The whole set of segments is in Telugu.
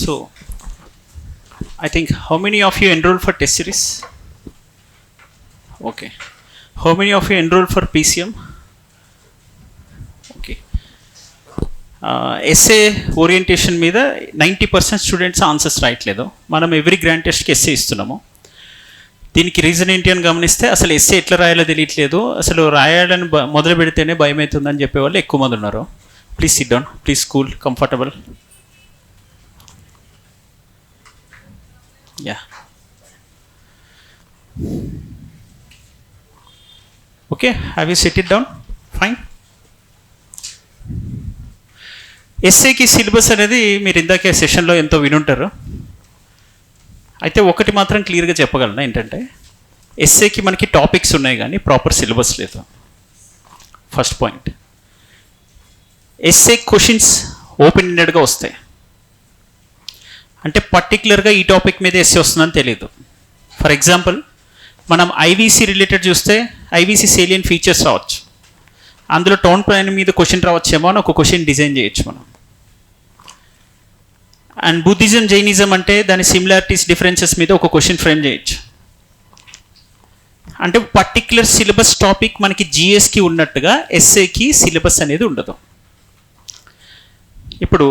So, I think how many of you enrolled for test series? Okay. How many of you enrolled for PCM? Okay. SA orientation మీద 90% స్టూడెంట్స్ ఆన్సర్స్ రాయట్లేదు. మనం ఎవ్రీ గ్రాండ్ టెస్ట్కి ఎస్ఏ ఇస్తున్నాము. దీనికి రీజన్ ఏంటి అని గమనిస్తే అసలు ఎస్ఏ ఎట్లా రాయాలో తెలియట్లేదు, అసలు రాయాలని మొదలు పెడితేనే భయం అవుతుందని చెప్పేవాళ్ళు ఎక్కువ మంది ఉన్నారు. Please sit down, please cool, comfortable. Yeah, okay, have you sit it down? Fine. ఎస్ఏకి సిలబస్ అనేది మీరు ఇందాకే సెషన్లో ఎంతో వినుంటారు. అయితే ఒకటి మాత్రం క్లియర్గా చెప్పగలను, ఏంటంటే ఎస్ఏకి మనకి టాపిక్స్ ఉన్నాయి కానీ ప్రాపర్ సిలబస్ లేదు. First point. SA questions open ఎండెడ్గా వస్తాయి, అంటే పర్టికులర్గా ఈ టాపిక్ మీద ఎస్ఏ వస్తుందని తెలియదు. ఫర్ ఎగ్జాంపుల్, మనం ఐవీసీ రిలేటెడ్ చూస్తే ఐవీసీ సేలియన్ ఫీచర్స్ రావచ్చు, అందులో టౌన్ ప్లాన్ మీద క్వశ్చన్ రావచ్చేమో అని ఒక క్వశ్చన్ డిజైన్ చేయొచ్చు మనం. అండ్ బుద్ధిజం జైనిజం అంటే దాని సిమిలారిటీస్ డిఫరెన్సెస్ మీద ఒక క్వశ్చన్ ఫ్రేమ్ చేయొచ్చు. అంటే పర్టిక్యులర్ సిలబస్ టాపిక్ మనకి జిఎస్కి ఉన్నట్టుగా ఎస్ఏకి సిలబస్ అనేది ఉండదు. ఇప్పుడు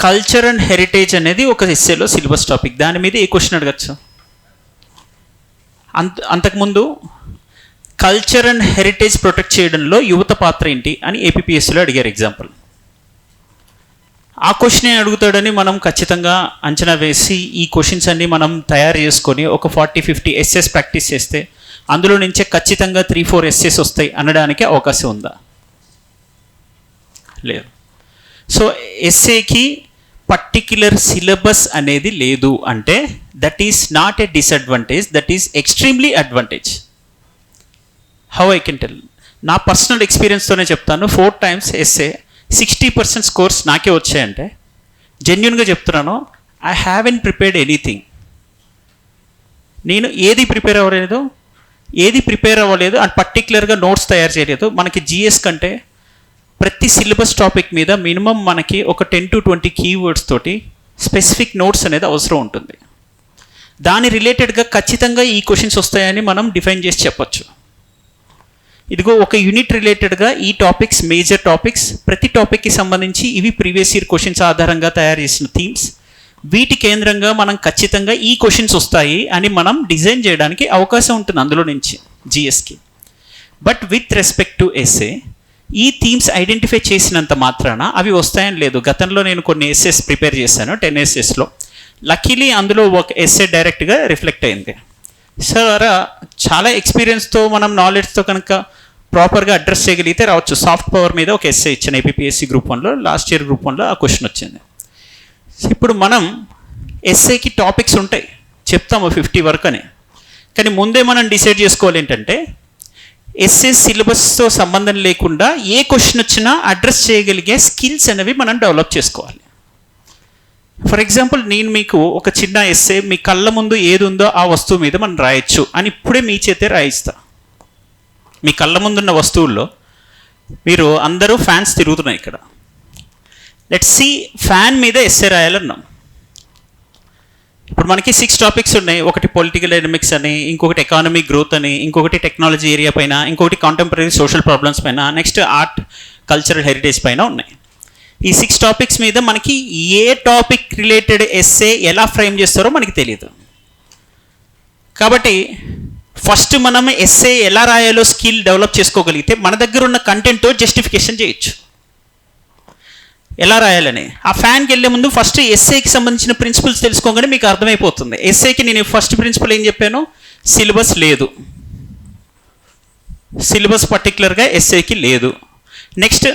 కల్చర్ అండ్ హెరిటేజ్ అనేది ఒక ఎస్ఏలో సిలబస్ టాపిక్, దాని మీద ఏ క్వశ్చన్ అడగచ్చు? అంతకుముందు కల్చర్ అండ్ హెరిటేజ్ ప్రొటెక్ట్ చేయడంలో యువత పాత్ర ఏంటి అని ఏపీపీఎస్సీలో అడిగారు ఎగ్జాంపుల్. ఆ క్వశ్చన్ అడుగుతాడని మనం ఖచ్చితంగా అంచనా వేసి ఈ క్వశ్చన్స్ అన్ని మనం తయారు చేసుకొని ఒక 40-50 ఎస్ఎస్ ప్రాక్టీస్ చేస్తే అందులో నుంచే ఖచ్చితంగా 3-4 ఎస్ఎస్ వస్తాయి అనడానికి అవకాశం ఉందా? లేదు. సో ఎస్ఏకి పర్టిక్యులర్ సిలబస్ అనేది లేదు అంటే that is not a disadvantage, that is extremely advantage. How I can tell? నా పర్సనల్ ఎక్స్పీరియన్స్తోనే చెప్తాను. 4 times ఎస్ఏ 60% స్కోర్స్ నాకే వచ్చాయంటే జెన్యున్గా చెప్తున్నాను, ఐ హ్యావెన్ ప్రిపేర్డ్ ఎనీథింగ్. నేను ఏది ప్రిపేర్ అవ్వలేదు అండ్ పర్టికులర్గా నోట్స్ తయారు చేయలేదు. మనకి జిఎస్ కంటే ప్రతి సిలబస్ టాపిక్ మీద మినిమం మనకి ఒక 10-20 కీవర్డ్స్ తోటి స్పెసిఫిక్ నోట్స్ అనేది అవసరం ఉంటుంది. దాని రిలేటెడ్గా ఖచ్చితంగా ఈ క్వశ్చన్స్ వస్తాయని మనం డిఫైన్ చేసి చెప్పచ్చు. ఇదిగో ఒక యూనిట్ రిలేటెడ్గా ఈ టాపిక్స్, మేజర్ టాపిక్స్, ప్రతి టాపిక్కి సంబంధించి ఇవి ప్రీవియస్ ఇయర్ క్వశ్చన్స్ ఆధారంగా తయారు చేసిన థీమ్స్, వీటి కేంద్రంగా మనం ఖచ్చితంగా ఈ క్వశ్చన్స్ వస్తాయి అని మనం డిజైన్ చేయడానికి అవకాశం ఉంటుంది అందులో నుంచి జిఎస్కి. But with respect to SA, ఈ థీమ్స్ ఐడెంటిఫై చేసినంత మాత్రాన అవి వస్తాయని లేదు. గతంలో నేను కొన్ని ఎస్ఎస్ ప్రిపేర్ చేశాను, 10 ఎస్ఎస్లో. లక్కీలీ అందులో ఒక ఎస్ఏ డైరెక్ట్గా రిఫ్లెక్ట్ అయింది. సార్ చాలా ఎక్స్పీరియన్స్తో మనం నాలెడ్జ్తో కనుక ప్రాపర్గా అడ్రస్ చేయగలిగితే రావచ్చు. సాఫ్ట్ పవర్ మీద ఒక ఎస్ఏ ఇచ్చాను ఏపీపీఎస్సీ గ్రూప్ 1లో, లాస్ట్ ఇయర్ గ్రూప్ 1లో ఆ క్వశ్చన్ వచ్చింది. ఇప్పుడు మనం ఎస్ఏకి టాపిక్స్ ఉంటాయి, చెప్తాము 50 వరకు అని, కానీ ముందే మనం డిసైడ్ చేసుకోవాలి ఏంటంటే ఎస్ఏ సిలబస్తో సంబంధం లేకుండా ఏ క్వశ్చన్ వచ్చినా అడ్రస్ చేయగలిగే స్కిల్స్ అనేవి మనం డెవలప్ చేసుకోవాలి. ఫర్ ఎగ్జాంపుల్, నేను మీకు ఒక చిన్న ఎస్ఏ మీ కళ్ళ ముందు ఏది ఉందో ఆ వస్తువు మీద మనం రాయొచ్చు అని ఇప్పుడే మీ చేతే రాయిస్తా. మీ కళ్ళ ముందున్న వస్తువుల్లో మీరు అందరూ ఫ్యాన్స్ తిరుగుతున్నాయి ఇక్కడ. లెట్స్ సీ, ఫ్యాన్ మీద ఎస్ఏ రాయాలన్నాం. ఇప్పుడు మనకి 6 టాపిక్స్ ఉన్నాయి. ఒకటి పొలిటికల్ డైనమిక్స్ అని, ఇంకొకటి ఎకానమిక్ గ్రోత్ అని, ఇంకొకటి టెక్నాలజీ ఏరియా పైన, ఇంకొకటి కాంటెంపరీ సోషల్ ప్రాబ్లమ్స్ పైన, నెక్స్ట్ ఆర్ట్ కల్చరల్ హెరిటేజ్ పైన ఉన్నాయి. ఈ 6 టాపిక్స్ మీద మనకి ఏ టాపిక్ రిలేటెడ్ ఎస్ఏ ఎలా ఫ్రేమ్ చేస్తారో మనకి తెలియదు. కాబట్టి ఫస్ట్ మనం ఎస్ఏ ఎలా రాయాలో స్కిల్ డెవలప్ చేసుకోగలిగితే మన దగ్గర ఉన్న కంటెంట్తో జస్టిఫికేషన్ చేయొచ్చు ఎలా రాయాలని. ఆ ఫ్యాన్కి వెళ్ళే ముందు ఫస్ట్ ఎస్ఏకి సంబంధించిన ప్రిన్సిపల్స్ తెలుసుకోగానే మీకు అర్థమైపోతుంది. ఎస్ఏకి నేను ఫస్ట్ ప్రిన్సిపల్ ఏం చెప్పాను? సిలబస్ లేదు, సిలబస్ పర్టికులర్గా ఎస్ఏకి లేదు. నెక్స్ట్,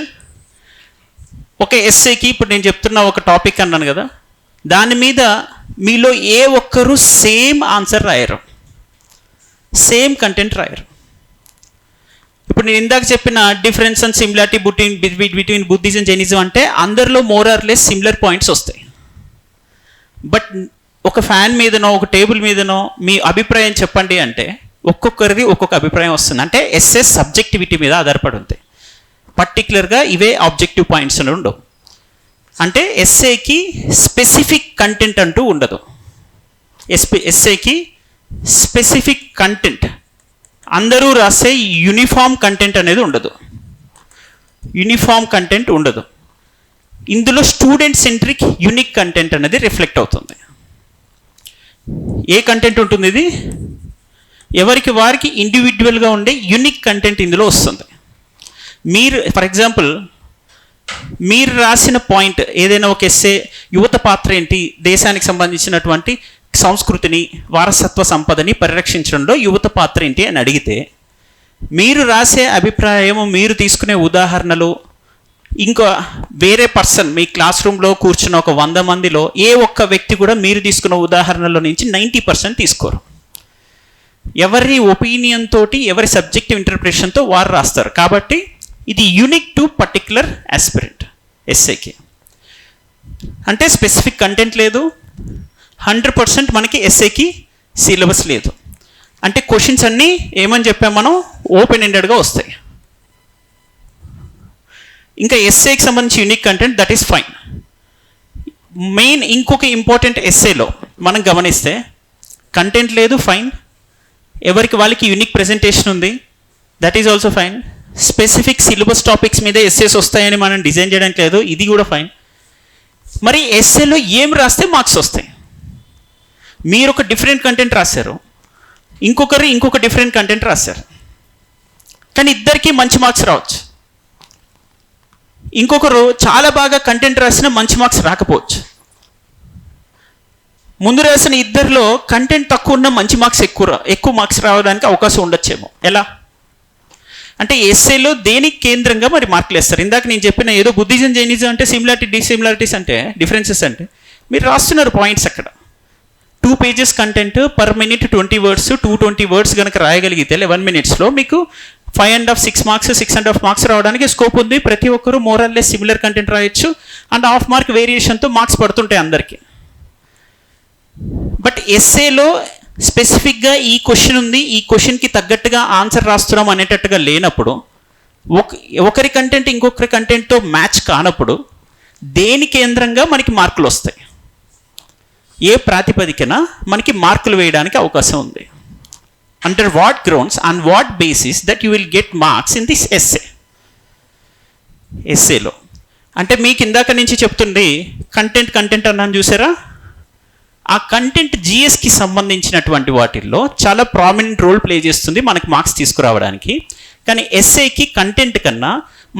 ఒక ఎస్ఏకి ఇప్పుడు నేను చెప్తున్న ఒక టాపిక్ అన్నాను కదా, దాని మీద మీలో ఏ ఒక్కరు సేమ్ ఆన్సర్ రాయరు, సేమ్ కంటెంట్ రాయరు. ఇప్పుడు నేను ఇందాక చెప్పిన difference and similarity between Buddhism Jainism అంటే అందరిలో more or less similar points వస్తాయి. బట్ ఒక ఫ్యాన్ మీదనో ఒక టేబుల్ మీదనో మీ అభిప్రాయం చెప్పండి అంటే ఒక్కొక్కరిది ఒక్కొక్క అభిప్రాయం వస్తుంది. అంటే ఎస్ఎస్ సబ్జెక్టివిటీ మీద ఆధారపడి ఉంది. పర్టికులర్గా ఇవే ఆబ్జెక్టివ్ పాయింట్స్ అని ఉండవు. అంటే ఎస్ఏకి స్పెసిఫిక్ కంటెంట్ అంటూ ఉండదు. ఎస్ఏకి స్పెసిఫిక్ కంటెంట్, అందరూ రాసే యూనిఫామ్ కంటెంట్ అనేది ఉండదు. యూనిఫామ్ కంటెంట్ ఉండదు. ఇందులో స్టూడెంట్ సెంట్రిక్ యూనిక్ కంటెంట్ అనేది రిఫ్లెక్ట్ అవుతుంది. ఏ కంటెంట్ ఉంటుంది? ఇది ఎవరికి వారికి ఇండివిజువల్గా ఉండే యూనిక్ కంటెంట్ ఇందులో వస్తుంది. మీరు ఫర్ ఎగ్జాంపుల్ మీరు రాసిన పాయింట్ ఏదైనా ఒక ఎస్సే, యువత పాత్ర ఏంటి, దేశానికి సంబంధించినటువంటి సంస్కృతిని, వారసత్వ సంపదని పరిరక్షించడంలో యువత పాత్ర ఏంటి అని అడిగితే, మీరు రాసే అభిప్రాయం, మీరు తీసుకునే ఉదాహరణలు, ఇంకా వేరే పర్సన్ మీ క్లాస్ రూమ్లో కూర్చున్న ఒక 100 మందిలో ఏ ఒక్క వ్యక్తి కూడా మీరు తీసుకున్న ఉదాహరణలో నుంచి 90% తీసుకోరు. ఎవరి ఒపీనియన్ తోటి, ఎవరి సబ్జెక్టివ్ ఇంటర్ప్రిటేషన్తో వారు రాస్తారు. కాబట్టి ఇది యూనిక్ టు పర్టిక్యులర్ ఆస్పిరెంట్. ఎస్ఏకి అంటే స్పెసిఫిక్ కంటెంట్ లేదు, 100% మనకి ఎస్ఏకి సిలబస్ లేదు. అంటే క్వశ్చన్స్ అన్నీ ఏమని చెప్పాం మనం, ఓపెన్ ఎండెడ్గా వస్తాయి. ఇంకా ఎస్ఏకి సంబంధించి unique content, that is fine. Main ఇంకొక ఇంపార్టెంట్ ఎస్ఏలో మనం గమనిస్తే కంటెంట్ లేదు, ఫైన్. ఎవరికి వాళ్ళకి యూనిక్ ప్రెజెంటేషన్ ఉంది, that is also fine. Specific syllabus topics మీద ఎస్ఏస్ వస్తాయని మనం డిజైన్ చేయడానికి లేదు, ఇది కూడా ఫైన్. మరి ఎస్ఏలో ఏం రాస్తే మార్క్స్ వస్తాయి? మీరు ఒక డిఫరెంట్ కంటెంట్ రాశారు, ఇంకొకరు ఇంకొక డిఫరెంట్ కంటెంట్ రాశారు, కానీ ఇద్దరికీ మంచి మార్క్స్ రావచ్చు. ఇంకొకరు చాలా బాగా కంటెంట్ రాసినా మంచి మార్క్స్ రాకపోవచ్చు. ముందు రాసిన ఇద్దరిలో కంటెంట్ తక్కువ ఉన్న మంచి మార్క్స్ ఎక్కువ మార్క్స్ రావడానికి అవకాశం ఉండొచ్చేమో. ఎలా అంటే ఎస్ఏలో దేనికి కేంద్రంగా మరి మార్కులు వేస్తారు? ఇందాక నేను చెప్పిన ఏదో బుద్ధిజం, జైనిజం అంటే సిమిలారిటీ, డిసిమిలారిటీస్ అంటే డిఫరెన్సెస్ అంటే మీరు రాస్తున్నారు పాయింట్స్. అక్కడ 2 pages content per minute 20 words, 220 words కనుక రాయగలిగితే 11 minutesలో మీకు 5.5, 6 marks, 6.5 marks రావడానికి స్కోప్ ఉంది. ప్రతి ఒక్కరు మోరల్లెస్ సిమిలర్ కంటెంట్ రాయొచ్చు, అండ్ హాఫ్ మార్క్ వేరియేషన్తో మార్క్స్ పడుతుంటాయి అందరికీ. బట్ ఎస్ఏలో స్పెసిఫిక్గా ఈ క్వశ్చన్ ఉంది, ఈ క్వశ్చన్కి తగ్గట్టుగా ఆన్సర్ రాస్తున్నాం అనేటట్టుగా లేనప్పుడు, ఒకరి కంటెంట్ ఇంకొకరి కంటెంట్తో మ్యాచ్ కానప్పుడు దేని కేంద్రంగా మనకి మార్కులు వస్తాయి? ఏ ప్రాతిపదికన మనకి మార్కులు వేయడానికి అవకాశం ఉంది? Under what grounds, on what basis that you will get marks in this SA? ఎస్ఏలో అంటే మీకు ఇందాక నుంచి చెప్తుంది కంటెంట్ అన్నాను చూసారా? ఆ కంటెంట్ జిఎస్కి సంబంధించినటువంటి వాటిల్లో చాలా ప్రామినెంట్ రోల్ ప్లే చేస్తుంది మనకి మార్క్స్ తీసుకురావడానికి. కానీ ఎస్ఏకి కంటెంట్ కన్నా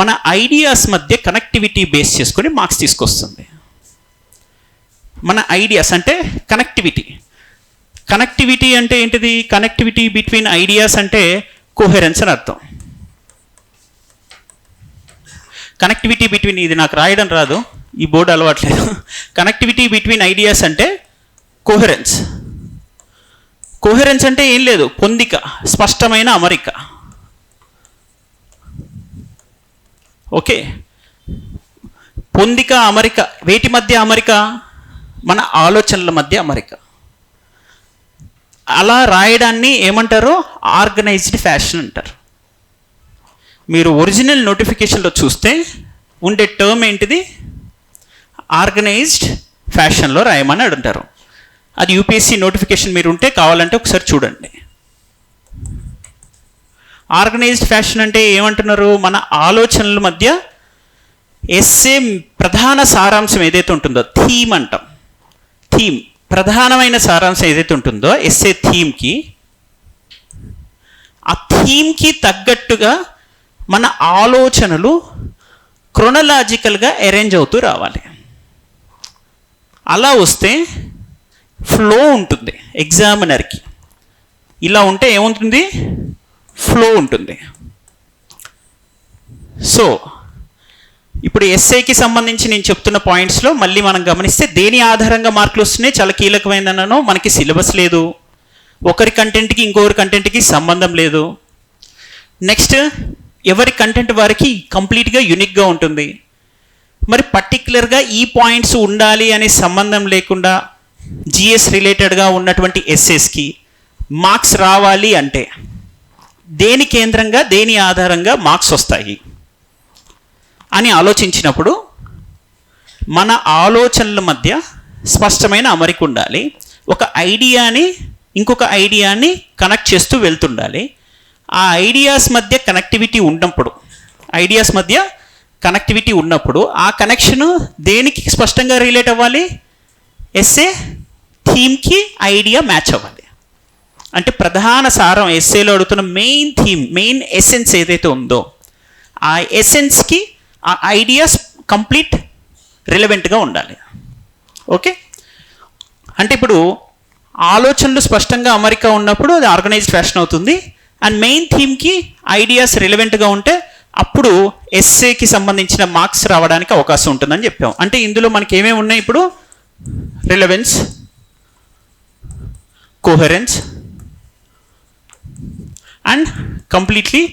మన ఐడియాస్ మధ్య కనెక్టివిటీ బేస్ చేసుకొని మార్క్స్ తీసుకొస్తుంది. మన ఐడియాస్ అంటే కనెక్టివిటీ అంటే ఏంటిది? కనెక్టివిటీ బిట్వీన్ ఐడియాస్ అంటే కోహెరెన్స్ అని అర్థం. కనెక్టివిటీ బిట్వీన్, ఇది నాకు రాయడం రాదు, ఈ బోర్డు అలవాట్లేదు. కనెక్టివిటీ బిట్వీన్ ఐడియాస్ అంటే కోహెరెన్స్ అంటే ఏం లేదు, పొందిక, స్పష్టమైన అమరిక. ఓకే, పొందిక, అమరిక. వేటి మధ్య అమరిక? మన ఆలోచనల మధ్య అమరిక. అలా రాయడాన్ని ఏమంటారు? ఆర్గనైజ్డ్ ఫ్యాషన్ అంటారు. మీరు ఒరిజినల్ నోటిఫికేషన్లో చూస్తే ఉండే టర్మ్ ఏంటిది? ఆర్గనైజ్డ్ ఫ్యాషన్లో రాయమని అంటారు. అది యూపీఎస్సీ నోటిఫికేషన్ మీరు ఉంటే కావాలంటే ఒకసారి చూడండి. ఆర్గనైజ్డ్ ఫ్యాషన్ అంటే ఏమంటున్నారు? మన ఆలోచనల మధ్య ఎస్ఏ ప్రధాన సారాంశం ఏదైతే ఉంటుందో, థీమ్ అంటాం. థీమ్, ప్రధానమైన సారాంశం ఏదైతే ఉంటుందో ఎస్ఏ థీమ్కి, ఆ థీమ్కి తగ్గట్టుగా మన ఆలోచనలు క్రొనలాజికల్గా అరేంజ్ అవుతూ రావాలి. అలా వస్తే ఫ్లో ఉంటుంది ఎగ్జామినర్కి. ఇలా ఉంటే ఏముంటుంది? ఫ్లో ఉంటుంది. సో ఇప్పుడు ఎస్ఏకి సంబంధించి నేను చెప్తున్న పాయింట్స్లో మళ్ళీ మనం గమనిస్తే దేని ఆధారంగా మార్కులు వస్తున్నాయి చాలా కీలకమైనను. మనకి సిలబస్ లేదు, ఒకరి కంటెంట్కి ఇంకొకరి కంటెంట్కి సంబంధం లేదు. నెక్స్ట్, ఎవరి కంటెంట్ వారికి కంప్లీట్గా యూనిక్గా ఉంటుంది. మరి పర్టిక్యులర్గా ఈ పాయింట్స్ ఉండాలి అనే సంబంధం లేకుండా జిఎస్ రిలేటెడ్గా ఉన్నటువంటి ఎస్ఏస్కి మార్క్స్ రావాలి అంటే దేని కేంద్రంగా, దేని ఆధారంగా మార్క్స్ వస్తాయి అని ఆలోచించినప్పుడు మన ఆలోచనల మధ్య స్పష్టమైన అమరిక ఉండాలి. ఒక ఐడియాని ఇంకొక ఐడియాని కనెక్ట్ చేస్తూ వెళ్తుండాలి. ఆ ఐడియాస్ మధ్య కనెక్టివిటీ ఉన్నప్పుడు ఆ కనెక్షన్ దేనికి స్పష్టంగా రిలేట్ అవ్వాలి? ఎస్సే థీమ్కి ఐడియా మ్యాచ్ అవ్వాలి. అంటే ప్రధాన సారం ఎస్సేలో అడుగుతున్న మెయిన్ థీమ్, మెయిన్ ఎసెన్స్ ఏదైతే ఉందో ఆ ఎసెన్స్కి ఆ ఐడియాస్ కంప్లీట్ రిలవెంట్గా ఉండాలి. ఓకే, అంటే ఇప్పుడు ఆలోచనలు స్పష్టంగా అమరిక ఉన్నప్పుడు అది ఆర్గనైజ్డ్ ఫ్యాషన్ అవుతుంది. అండ్ మెయిన్ థీమ్కి ఐడియాస్ రిలవెంట్గా ఉంటే అప్పుడు ఎస్సేకి సంబంధించిన మార్క్స్ రావడానికి అవకాశం ఉంటుందని చెప్పాం. అంటే ఇందులో మనకి ఏమేమి ఉన్నాయి ఇప్పుడు? Relevance, coherence and completely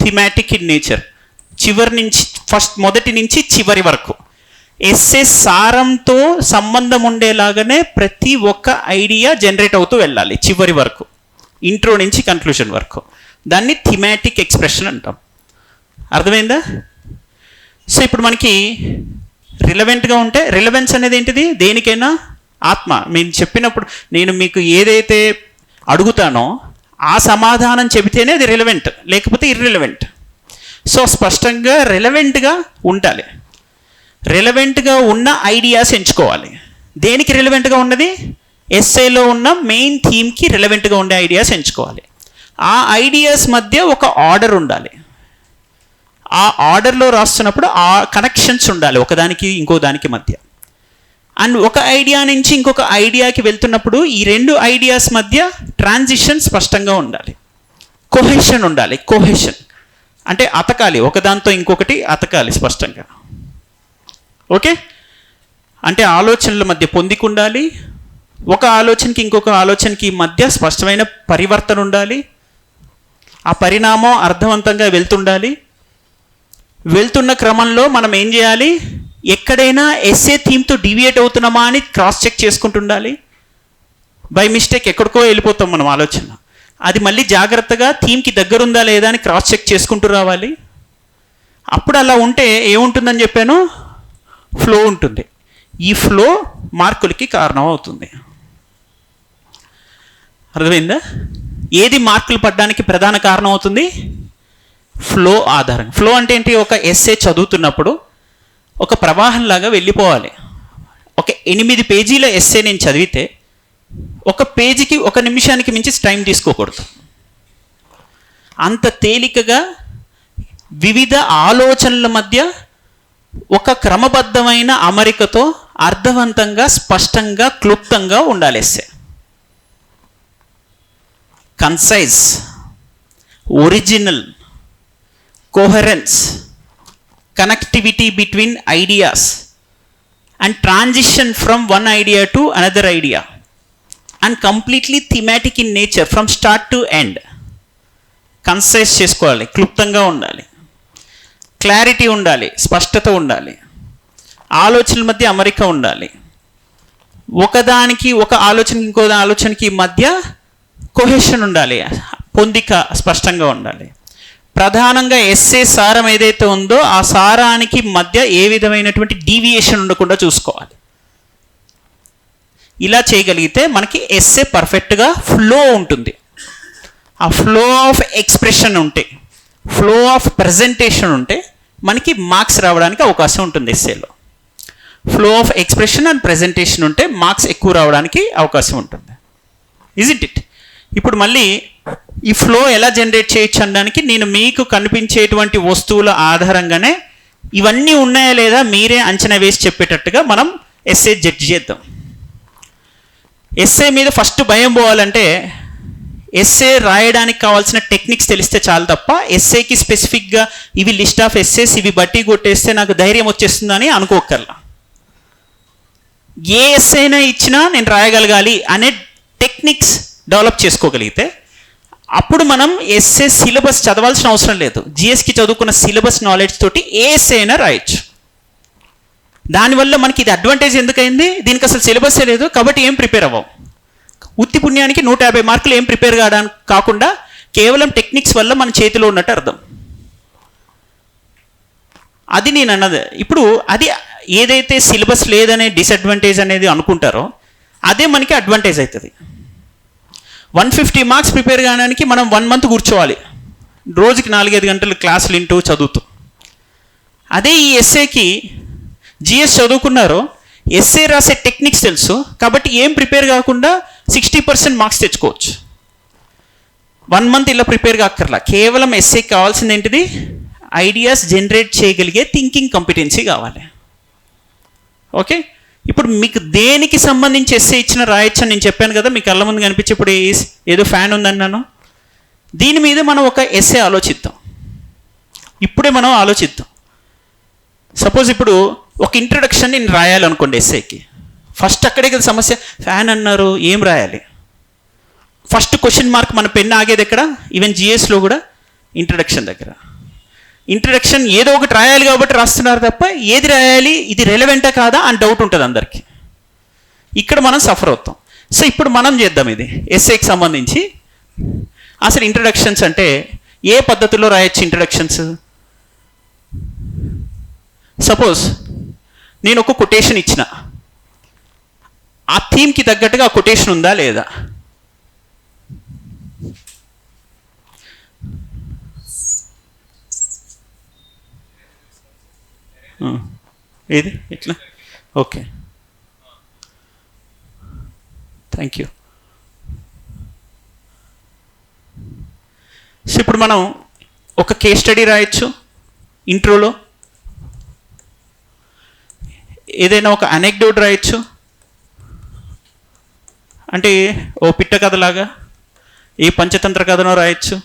thematic in nature. మొదటి నుంచి చివరి వరకు ఎస్సే సారంతో సంబంధం ఉండేలాగానే ప్రతి ఒక్క ఐడియా జనరేట్ అవుతూ వెళ్ళాలి చివరి వరకు, ఇంట్రో నుంచి కన్క్లూజన్ వరకు. దాన్ని థిమాటిక్ ఎక్స్ప్రెషన్ అంటాం. అర్థమైందా? సో ఇప్పుడు మనకి రిలవెంట్గా ఉంటే, రిలవెన్స్ అనేది ఏంటిది? దేనికైనా ఆత్మ. నేను చెప్పినప్పుడు నేను మీకు ఏదైతే అడుగుతానో ఆ సమాధానం చెబితేనే అది రిలవెంట్, లేకపోతే ఇర్రిలవెంట్. సో స్పష్టంగా రిలవెంట్గా ఉండాలి. రిలవెంట్గా ఉన్న ఐడియాస్ ఎంచుకోవాలి. దేనికి రిలవెంట్గా ఉన్నది? ఎస్ఏలో ఉన్న మెయిన్ థీమ్కి రిలవెంట్గా ఉండే ఐడియాస్ ఎంచుకోవాలి. ఆ ఐడియాస్ మధ్య ఒక ఆర్డర్ ఉండాలి. ఆ ఆర్డర్లో రాస్తున్నప్పుడు ఆ కనెక్షన్స్ ఉండాలి ఒకదానికి ఇంకో దానికి మధ్య. అండ్ ఒక ఐడియా నుంచి ఇంకొక ఐడియాకి వెళ్తున్నప్పుడు ఈ రెండు ఐడియాస్ మధ్య ట్రాన్సిషన్ స్పష్టంగా ఉండాలి. కొహెషన్ ఉండాలి. కొహెషన్ అంటే అతకాలి, ఒకదాంతో ఇంకొకటి అతకాలి స్పష్టంగా. ఓకే, అంటే ఆలోచనల మధ్య పొందిక ఉండాలి. ఒక ఆలోచనకి ఇంకొక ఆలోచనకి మధ్య స్పష్టమైన పరివర్తన ఉండాలి. ఆ పరిణామం అర్థవంతంగా వెళ్తుండాలి. వెళ్తున్న క్రమంలో మనం ఏం చేయాలి? ఎక్కడైనా ఎస్ఏ థీమ్తో డీవియేట్ అవుతున్నామా అని క్రాస్ చెక్ చేసుకుంటుండాలి. బై మిస్టేక్ ఎక్కడికో వెళ్ళిపోతాం మనం ఆలోచన, అది మళ్ళీ జాగ్రత్తగా థీమ్కి దగ్గరుందా లేదా అని క్రాస్ చెక్ చేసుకుంటూ రావాలి. అప్పుడు అలా ఉంటే ఏముంటుందని చెప్పాను? ఫ్లో ఉంటుంది. ఈ ఫ్లో మార్కులకి కారణం అవుతుంది. అర్థమైందా? ఏది మార్కులు పడడానికి ప్రధాన కారణం అవుతుంది? ఫ్లో ఆధారంగా. ఫ్లో అంటే ఏంటి? ఒక ఎస్సే చదువుతున్నప్పుడు ఒక ప్రవాహంలాగా వెళ్ళిపోవాలి. ఒక 8 పేజీల ఎస్సే నేను చదివితే ఒక పేజీకి 1 నిమిషానికి మించి టైం తీసుకోకూడదు. అంత తేలికగా వివిధ ఆలోచనల మధ్య ఒక క్రమబద్ధమైన అమరికతో అర్థవంతంగా, స్పష్టంగా, క్లుప్తంగా ఉండాలి essay. Concise, original, coherence, connectivity between ideas and transition from one idea to another idea and completely thematic in nature from start to end. Concise చేసుకోవాలి, క్లుప్తంగా ఉండాలి, క్లారిటీ ఉండాలి, స్పష్టత ఉండాలి, ఆలోచనల మధ్య అమరిక ఉండాలి, ఒకదానికి ఒక ఆలోచనకి ఇంకో ఆలోచనకి మధ్య కొహెషన్ ఉండాలి, పొందిక స్పష్టంగా ఉండాలి. ప్రధానంగా ఎస్సే సారం ఏదైతే ఉందో ఆ సారానికి మధ్య ఏ విధమైనటువంటి డీవియేషన్ ఉండకుండా చూసుకోవాలి. ఇలా చేయగలిగితే మనకి ఎస్సే పర్ఫెక్ట్గా ఫ్లో ఉంటుంది. ఆ ఫ్లో ఆఫ్ ఎక్స్ప్రెషన్ ఉంటే, ఫ్లో ఆఫ్ ప్రజెంటేషన్ ఉంటే మనకి మార్క్స్ రావడానికి అవకాశం ఉంటుంది. ఎస్సేలో flow of expression and presentation ఉంటే మార్క్స్ ఎక్కువ రావడానికి అవకాశం ఉంటుంది. Isn't it? ఇప్పుడు మళ్ళీ ఈ ఫ్లో ఎలా జనరేట్ చేయొచ్చు అనడానికి నేను మీకు కనిపించేటువంటి వస్తువుల ఆధారంగానే ఇవన్నీ ఉన్నాయా లేదా మీరే అంచనా వేసి చెప్పేటట్టుగా మనం ఎస్సే జడ్జ్ చేద్దాం. ఎస్సే మీద ఫస్ట్ భయం పోవాలంటే ఎస్సే రాయడానికి కావాల్సిన టెక్నిక్స్ తెలిస్తే చాలు తప్ప ఎస్సేకి స్పెసిఫిక్గా ఇవి లిస్ట్ ఆఫ్ ఎస్సేస్ ఇవి బట్టి కొట్టేస్తే నాకు ధైర్యం వచ్చేస్తుందని అనుకోకర్లా. ఏ ఎస్సే అయినా ఇచ్చినా నేను రాయగలగాలి అనే టెక్నిక్స్ డెవలప్ చేసుకోగలిగితే అప్పుడు మనం ఎస్సే సిలబస్ చదవాల్సిన అవసరం లేదు. జిఎస్కి చదువుకున్న సిలబస్ నాలెడ్జ్ తోటి ఏ ఎస్సే అయినా రాయొచ్చు. దానివల్ల మనకి ఇది అడ్వాంటేజ్ ఎందుకైంది? దీనికి అసలు సిలబస్సే లేదు కాబట్టి ఏం ప్రిపేర్ అవ్వం. ఉత్తి పుణ్యానికి 150 మార్కులు ఏం ప్రిపేర్ కాకుండా కేవలం టెక్నిక్స్ వల్ల మన చేతిలో ఉన్నట్టు అర్థం. అది నేను అన్నది. ఇప్పుడు అది ఏదైతే సిలబస్ లేదనే డిసడ్వాంటేజ్ అనేది అనుకుంటారో అదే మనకి అడ్వాంటేజ్ అవుతుంది. 150 మార్క్స్ ప్రిపేర్ కావడానికి మనం 1 మంత్ కూర్చోవాలి, రోజుకి 4-5 గంటలు క్లాసులు వింటూ చదువుతూ. అదే ఈ ఎస్ఏకి జిఎస్ చదువుకున్నారో ఎస్ఏ రాసే టెక్నిక్స్ తెలుసు కాబట్టి ఏం ప్రిపేర్ కాకుండా 60% మార్క్స్ తెచ్చుకోవచ్చు. 1 మంత్ ఇలా ప్రిపేర్ కాక్కర్లా, కేవలం ఎస్ఏకి కావాల్సింది ఏంటిది, ఐడియాస్ జనరేట్ చేయగలిగే థింకింగ్ కాంపిటెన్సీ కావాలి. ఓకే, ఇప్పుడు మీకు దేనికి సంబంధించి ఎస్ఏ ఇచ్చిన రాయొచ్చు అని నేను చెప్పాను కదా, మీకు కళ్ళ ముందు కనిపించి ఇప్పుడు ఏదో ఫ్యాన్ ఉందన్నాను. దీని మీద మనం ఒక ఎస్ఏ ఆలోచిద్దాం, ఇప్పుడే మనం ఆలోచిద్దాం. సపోజ్ ఇప్పుడు ఒక ఇంట్రడక్షన్ నేను రాయాలనుకోండి ఎస్ఏకి, ఫస్ట్ అక్కడే కదా సమస్య, ఫ్యాన్ అన్నారు ఏం రాయాలి, ఫస్ట్ క్వశ్చన్ మార్క్ మన పెన్ ఆగేది ఎక్కడ, ఈవెన్ జిఎస్లో కూడా ఇంట్రడక్షన్ దగ్గర. ఇంట్రడక్షన్ ఏదో ఒకటి రాయాలి కాబట్టి రాస్తున్నారు తప్ప ఏది రాయాలి, ఇది రెలవెంటా కాదా అని డౌట్ ఉంటుంది అందరికీ. ఇక్కడ మనం సఫర్ అవుతాం. సో ఇప్పుడు మనం చేద్దాం ఇది ఎస్ఏకి సంబంధించి. అసలు ఇంట్రడక్షన్స్ అంటే ఏ పద్ధతిలో రాయొచ్చు ఇంట్రడక్షన్స్. సపోజ్ నేను ఒక కొటేషన్ ఇచ్చిన, ఆ థీమ్కి తగ్గట్టుగా ఆ కొటేషన్ ఉందా లేదా, ఏది ఎట్లా, ఓకే థ్యాంక్ యూ. సో ఇప్పుడు మనం ఒక కేస్ స్టడీ రాయొచ్చు ఇంట్రోలో, ఏదైనా ఒక అనెక్డోట్ రాయొచ్చు, అంటే ఓ పిట్ట కథలాగా ఏ పంచతంత్ర కథనో రాయొచ్చు,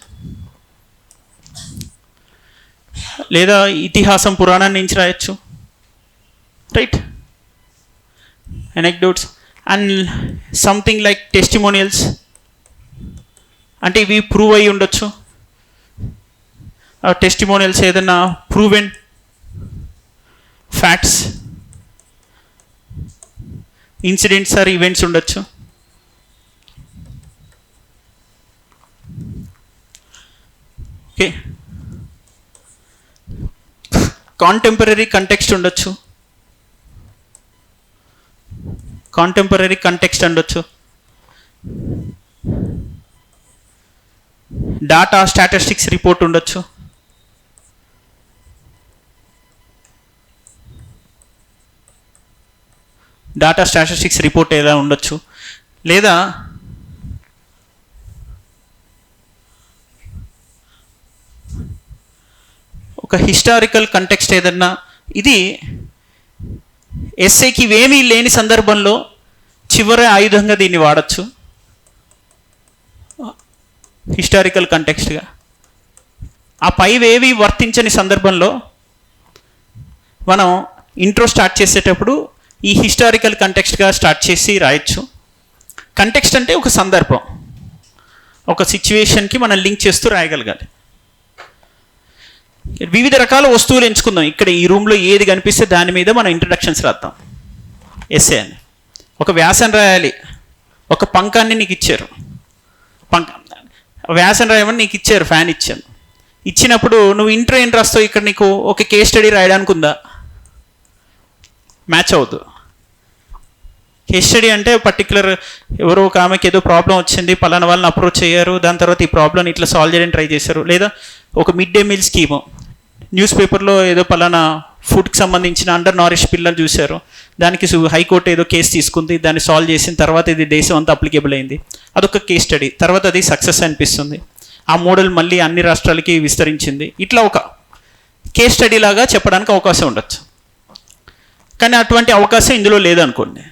లేదా ఇతిహాసం పురాణాన్ని నుంచి రాయొచ్చు, right, anecdotes. And something like testimonials, అంటే ఇవి ప్రూవ్ అయ్యి ఉండొచ్చు. టెస్టిమోనియల్స్ ఏదైనా proven facts, incidents or events ఉండొచ్చు. ఓకే, కాంటెంపరీ కంటెక్స్ట్ ఉండొచ్చు, కాంటెంపరీ కంటెక్స్ట్ ఉండొచ్చు, డాటా స్టాటిస్టిక్స్ రిపోర్ట్ ఉండొచ్చు, డాటా స్టాటిస్టిక్స్ రిపోర్ట్ ఎలా ఉండొచ్చు, లేదా ఒక హిస్టారికల్ కంటెక్స్ట్ ఏదన్నా. ఇది ఎస్ఏకి ఇవేమీ లేని సందర్భంలో చివరి ఆయుధంగా దీన్ని వాడచ్చు హిస్టారికల్ కంటెక్స్ట్గా. ఆ పైవేవి వర్తించని సందర్భంలో మనం ఇంట్రో స్టార్ట్ చేసేటప్పుడు ఈ హిస్టారికల్ కంటెక్స్ట్గా స్టార్ట్ చేసి రాయొచ్చు. కంటెక్స్ట్ అంటే ఒక సందర్భం, ఒక సిచ్యువేషన్కి మనం లింక్ చేస్తూ రాయగలగాలి. వివిధ రకాల వస్తువులు ఎంచుకుందాం. ఇక్కడ ఈ రూమ్లో ఏది కనిపిస్తే దాని మీద మనం ఇంట్రడక్షన్స్ రాద్దాం ఎస్ఏ అని. ఒక వ్యాసం రాయాలి, ఒక పంకాన్ని నీకు ఇచ్చారు, వ్యాసం రాయమని నీకు ఇచ్చారు, ఫ్యాన్ ఇచ్చాను. ఇచ్చినప్పుడు నువ్వు ఇంట్రో ఏం రాస్తావు, ఇక్కడ నీకు ఒక కేస్ స్టడీ రాయడానికి ఉందా, మ్యాచ్ అవుతుంది. కేస్ స్టడీ అంటే పర్టికులర్ ఎవరో ఒక ఆమెకి ఏదో ప్రాబ్లం వచ్చింది, పలానా వాళ్ళని అప్రోచ్ అయ్యారు, దాని తర్వాత ఈ ప్రాబ్లమ్ని ఇట్లా సాల్వ్ చేయడానికి ట్రై చేశారు. లేదా ఒక mid day meal scheme, news పేపర్లో ఏదో పలానా ఫుడ్కి సంబంధించిన అండర్ నారిష్ పిల్లలు చూశారు, దానికి హైకోర్టు ఏదో కేసు తీసుకుంది, దాన్ని సాల్వ్ చేసిన తర్వాత ఇది దేశం అంతా అప్లికేబుల్ అయింది, అదొక కేస్ స్టడీ. తర్వాత అది సక్సెస్ అనిపిస్తుంది, ఆ మోడల్ మళ్ళీ అన్ని రాష్ట్రాలకి విస్తరించింది. ఇట్లా ఒక కేస్ స్టడీ లాగా చెప్పడానికి అవకాశం ఉండొచ్చు. కానీ అటువంటి అవకాశం ఇందులో లేదనుకోండి.